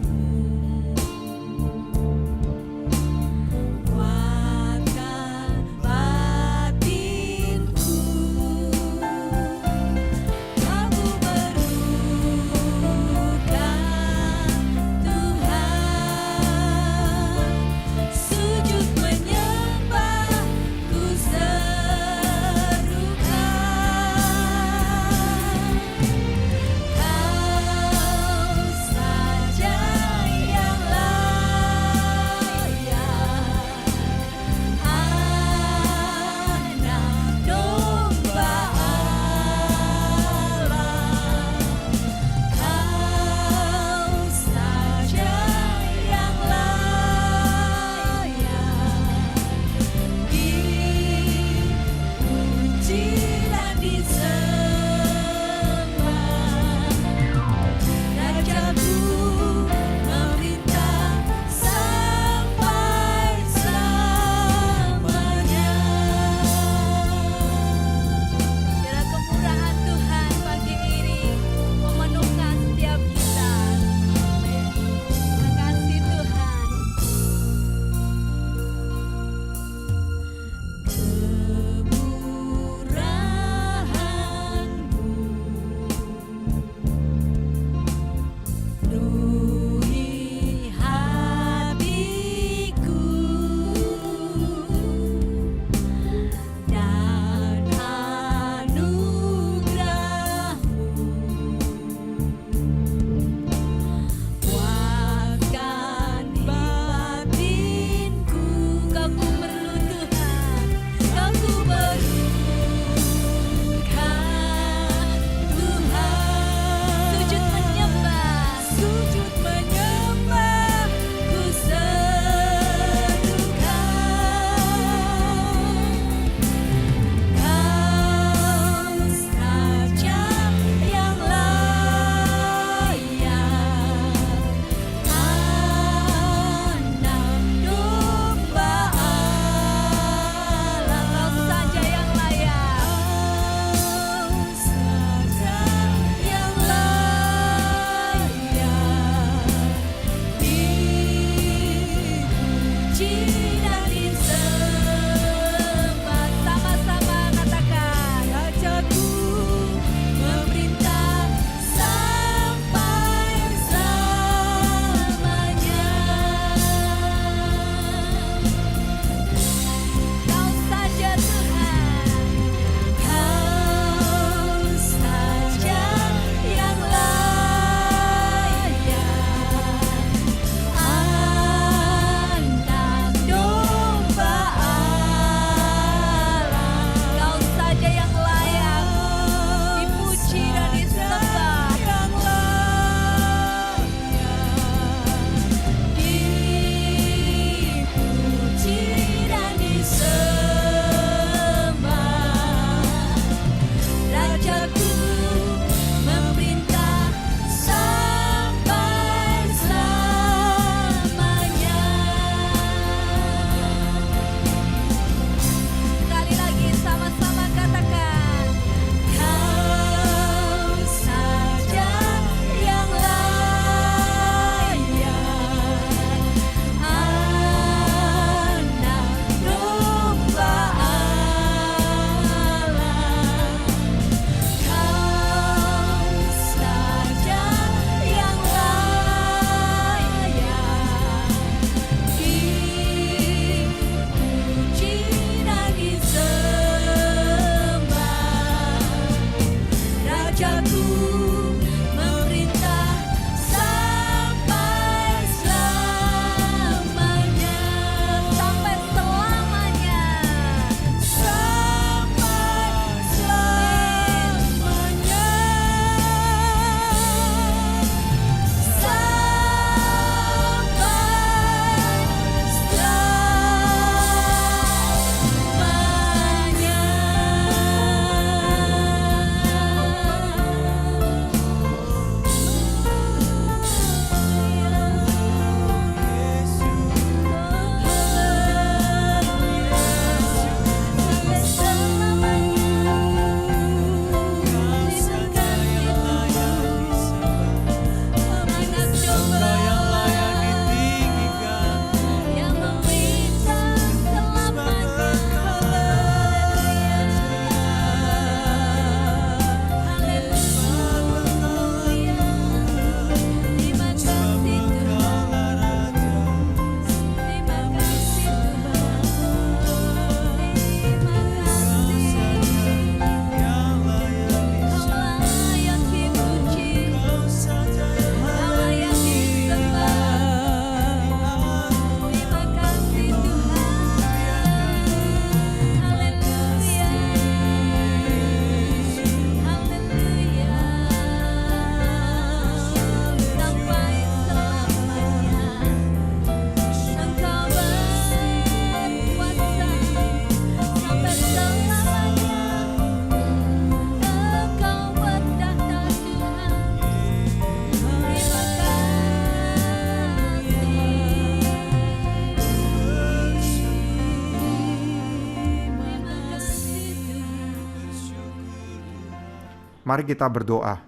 Mari kita berdoa.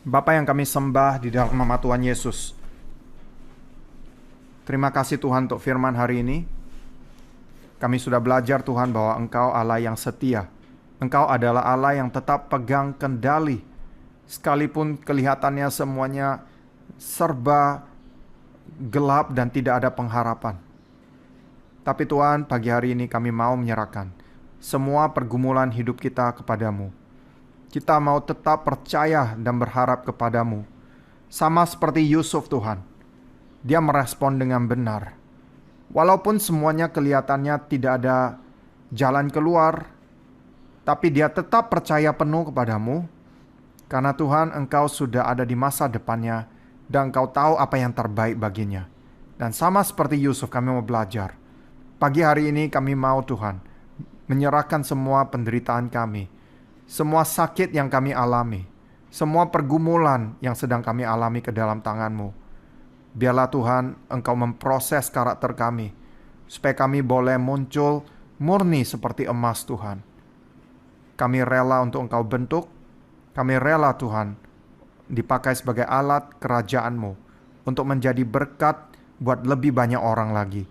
Bapa yang kami sembah di dalam nama Tuhan Yesus, terima kasih Tuhan untuk firman hari ini. Kami sudah belajar Tuhan bahwa Engkau Allah yang setia. Engkau adalah Allah yang tetap pegang kendali. Sekalipun kelihatannya semuanya serba gelap dan tidak ada pengharapan. Tapi Tuhan, pagi hari ini kami mau menyerahkan semua pergumulan hidup kita kepadamu. Kita mau tetap percaya dan berharap kepadamu. Sama seperti Yusuf Tuhan. Dia merespon dengan benar. Walaupun semuanya kelihatannya tidak ada jalan keluar, tapi dia tetap percaya penuh kepadamu. Karena Tuhan, Engkau sudah ada di masa depannya dan Engkau tahu apa yang terbaik baginya. Dan sama seperti Yusuf, kami mau belajar. Pagi hari ini kami mau Tuhan menyerahkan semua penderitaan kami, semua sakit yang kami alami, semua pergumulan yang sedang kami alami ke dalam tangan-Mu. Biarlah Tuhan, Engkau memproses karakter kami, supaya kami boleh muncul murni seperti emas Tuhan. Kami rela untuk Engkau bentuk, kami rela Tuhan dipakai sebagai alat kerajaan-Mu untuk menjadi berkat buat lebih banyak orang lagi.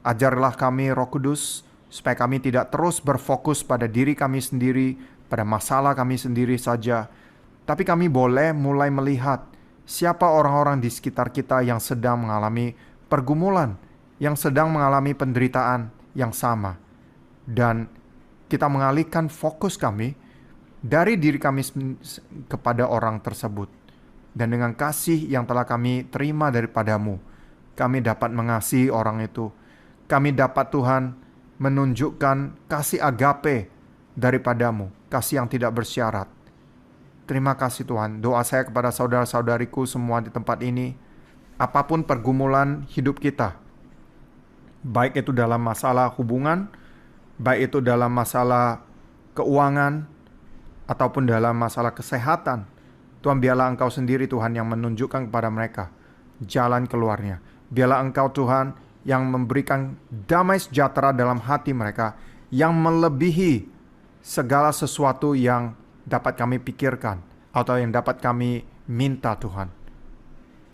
Ajarlah kami Roh Kudus, supaya kami tidak terus berfokus pada diri kami sendiri, pada masalah kami sendiri saja, tapi kami boleh mulai melihat siapa orang-orang di sekitar kita yang sedang mengalami pergumulan, yang sedang mengalami penderitaan yang sama. Dan kita mengalihkan fokus kami dari diri kami kepada orang tersebut. Dan dengan kasih yang telah kami terima daripadamu, kami dapat mengasihi orang itu. Kami dapat Tuhan menunjukkan kasih agape daripadamu, kasih yang tidak bersyarat. Terima kasih Tuhan. Doa saya kepada saudara-saudariku semua di tempat ini, apapun pergumulan hidup kita, baik itu dalam masalah hubungan, baik itu dalam masalah keuangan, ataupun dalam masalah kesehatan, Tuhan, biarlah Engkau sendiri Tuhan yang menunjukkan kepada mereka jalan keluarnya. Biarlah Engkau Tuhan yang memberikan damai sejahtera dalam hati mereka, yang melebihi segala sesuatu yang dapat kami pikirkan atau yang dapat kami minta Tuhan.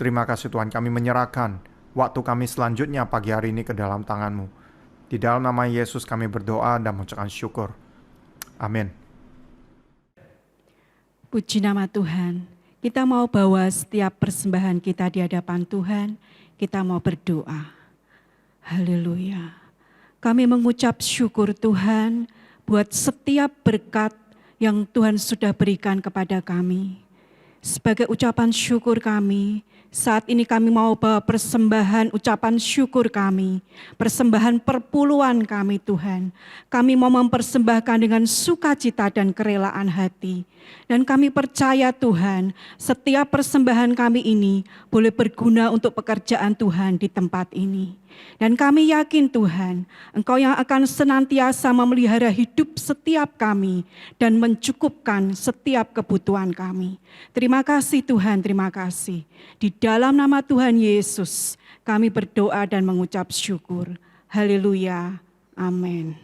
Terima kasih Tuhan, kami menyerahkan waktu kami selanjutnya pagi hari ini ke dalam tangan-Mu. Di dalam nama Yesus kami berdoa dan mengucapkan syukur. Amin. Puji nama Tuhan. Kita mau bawa setiap persembahan kita di hadapan Tuhan. Kita mau berdoa. Haleluya. Kami mengucap syukur Tuhan buat setiap berkat yang Tuhan sudah berikan kepada kami. Sebagai ucapan syukur kami, saat ini kami mau bawa persembahan ucapan syukur kami, persembahan perpuluhan kami Tuhan. Kami mau mempersembahkan dengan sukacita dan kerelaan hati. Dan kami percaya Tuhan, setiap persembahan kami ini boleh berguna untuk pekerjaan Tuhan di tempat ini. Dan kami yakin Tuhan, Engkau yang akan senantiasa memelihara hidup setiap kami dan mencukupkan setiap kebutuhan kami. Terima kasih Tuhan, terima kasih. Di dalam nama Tuhan Yesus, kami berdoa dan mengucap syukur. Haleluya, amin.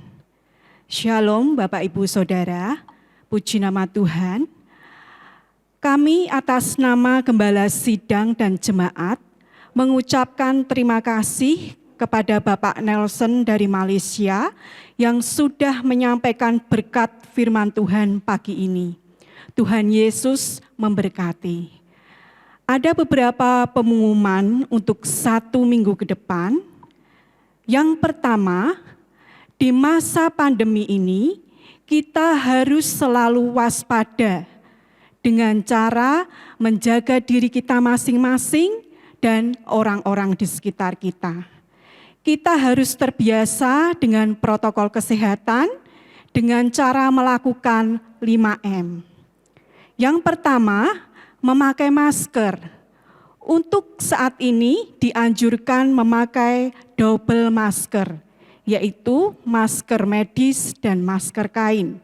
Shalom Bapak Ibu Saudara, puji nama Tuhan. Kami atas nama Gembala Sidang dan Jemaat mengucapkan terima kasih kepada Bapak Nelson dari Malaysia yang sudah menyampaikan berkat firman Tuhan pagi ini. Tuhan Yesus memberkati. Ada beberapa pengumuman untuk 1 minggu ke depan. Yang pertama, di masa pandemi ini kita harus selalu waspada dengan cara menjaga diri kita masing-masing dan orang-orang di sekitar kita. Kita harus terbiasa dengan protokol kesehatan dengan cara melakukan 5M. Yang pertama, memakai masker. Untuk saat ini dianjurkan memakai double masker, yaitu masker medis dan masker kain.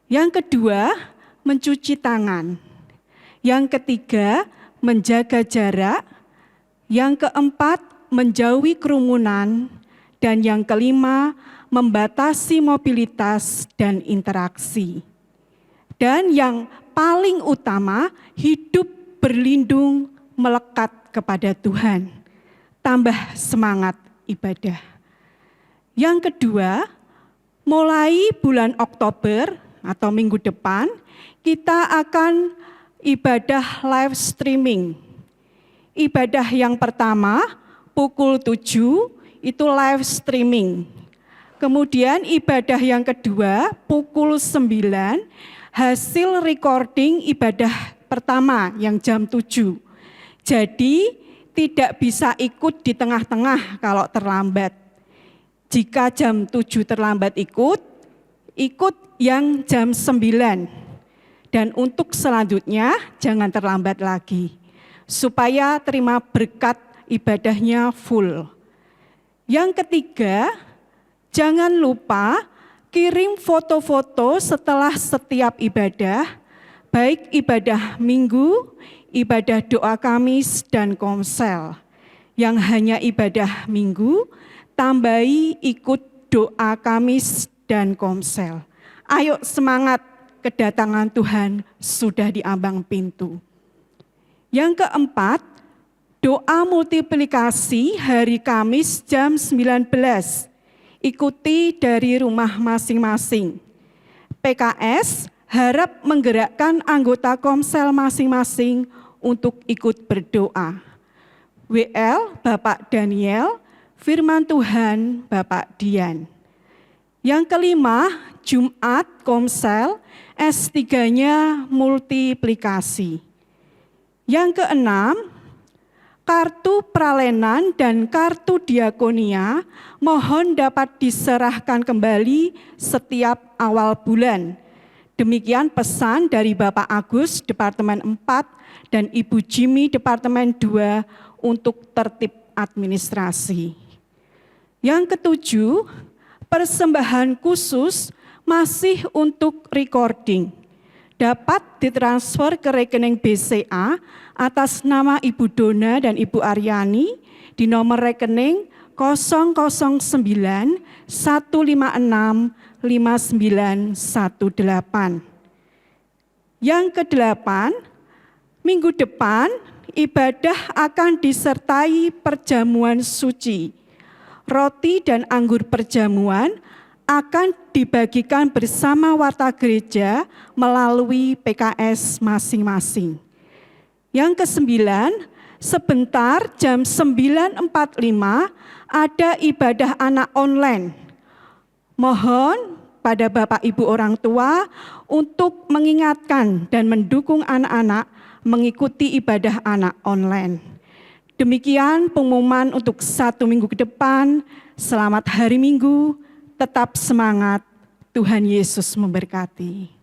Yang kedua, mencuci tangan. Yang ketiga, menjaga jarak. Yang keempat, menjauhi kerumunan. Dan yang kelima, membatasi mobilitas dan interaksi. Dan yang paling utama, hidup berlindung melekat kepada Tuhan. Tambah semangat ibadah. Yang kedua, mulai bulan Oktober atau minggu depan, kita akan ibadah live streaming. Ibadah yang pertama, pukul 7, itu live streaming. Kemudian ibadah yang kedua, pukul 9, hasil recording ibadah pertama yang jam 7. Jadi tidak bisa ikut di tengah-tengah kalau terlambat. Jika jam 7 terlambat ikut yang jam 9. Dan untuk selanjutnya jangan terlambat lagi. Supaya terima berkat ibadahnya full. Yang ketiga, jangan lupa kirim foto-foto setelah setiap ibadah, baik ibadah minggu, ibadah doa Kamis, dan komsel. Yang hanya ibadah minggu, tambahi ikut doa Kamis dan komsel. Ayo semangat, kedatangan Tuhan sudah di ambang pintu. Yang keempat, doa multiplikasi hari Kamis jam 19. Ikuti dari rumah masing-masing. PKS harap menggerakkan anggota komsel masing-masing untuk ikut berdoa. WL Bapak Daniel, firman Tuhan Bapak Dian. Yang kelima, Jumat komsel, S3-nya multiplikasi. Yang keenam, kartu pralenan dan kartu diakonia mohon dapat diserahkan kembali setiap awal bulan. Demikian pesan dari Bapak Agus, Departemen 4, dan Ibu Jimmy, Departemen 2, untuk tertib administrasi. Yang ketujuh, persembahan khusus masih untuk recording. Dapat ditransfer ke rekening BCA atas nama Ibu Dona dan Ibu Aryani di nomor rekening 009 156 5918. Yang kedelapan, minggu depan ibadah akan disertai perjamuan suci. Roti dan anggur perjamuan akan dibagikan bersama warta gereja melalui PKS masing-masing. Yang kesembilan, sebentar jam 9.45 ada ibadah anak online. Mohon pada Bapak Ibu orang tua untuk mengingatkan dan mendukung anak-anak mengikuti ibadah anak online. Demikian pengumuman untuk 1 minggu ke depan. Selamat hari Minggu. Tetap semangat, Tuhan Yesus memberkati.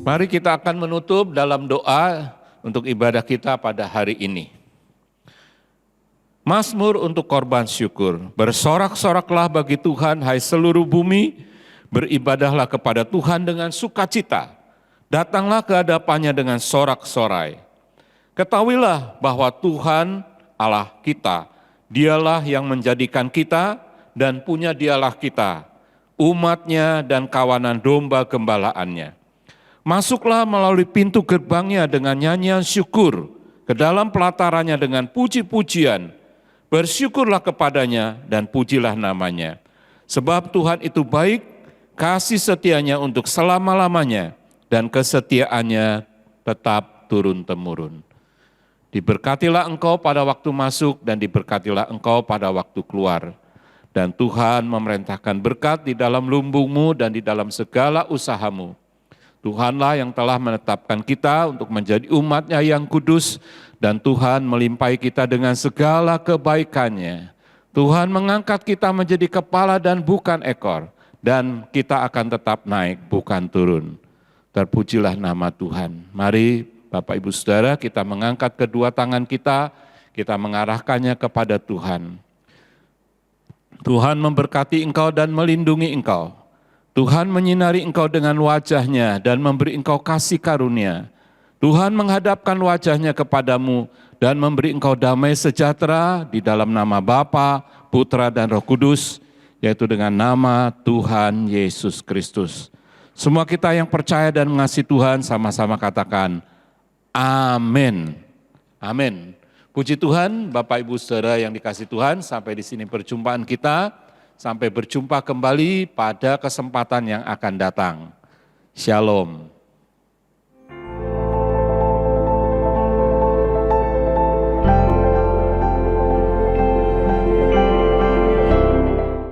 Mari kita akan menutup dalam doa untuk ibadah kita pada hari ini. Mazmur untuk korban syukur. Bersorak-soraklah bagi Tuhan, hai seluruh bumi, beribadahlah kepada Tuhan dengan sukacita. Datanglah ke hadapannya dengan sorak-sorai. Ketahuilah bahwa Tuhan Allah kita, Dialah yang menjadikan kita dan punya Dialah kita, umatnya dan kawanan domba gembalaannya. Masuklah melalui pintu gerbangnya dengan nyanyian syukur, ke dalam pelatarannya dengan puji-pujian. Bersyukurlah kepadanya dan pujilah namanya. Sebab Tuhan itu baik, kasih setianya untuk selama-lamanya, dan kesetiaannya tetap turun-temurun. Diberkatilah engkau pada waktu masuk dan diberkatilah engkau pada waktu keluar. Dan Tuhan memerintahkan berkat di dalam lumbungmu dan di dalam segala usahamu. Tuhanlah yang telah menetapkan kita untuk menjadi umat-Nya yang kudus, dan Tuhan melimpahi kita dengan segala kebaikannya. Tuhan mengangkat kita menjadi kepala dan bukan ekor, dan kita akan tetap naik bukan turun. Terpujilah nama Tuhan. Mari Bapak Ibu Saudara, kita mengangkat kedua tangan kita mengarahkannya kepada Tuhan. Tuhan memberkati engkau dan melindungi engkau. Tuhan menyinari engkau dengan wajah-Nya dan memberi engkau kasih karunia. Tuhan menghadapkan wajah-Nya kepadamu dan memberi engkau damai sejahtera di dalam nama Bapa, Putra dan Roh Kudus, yaitu dengan nama Tuhan Yesus Kristus. Semua kita yang percaya dan mengasihi Tuhan sama-sama katakan, amin. Amin. Puji Tuhan, Bapak Ibu Saudara yang dikasihi Tuhan, sampai di sini perjumpaan kita. Sampai berjumpa kembali pada kesempatan yang akan datang. Shalom.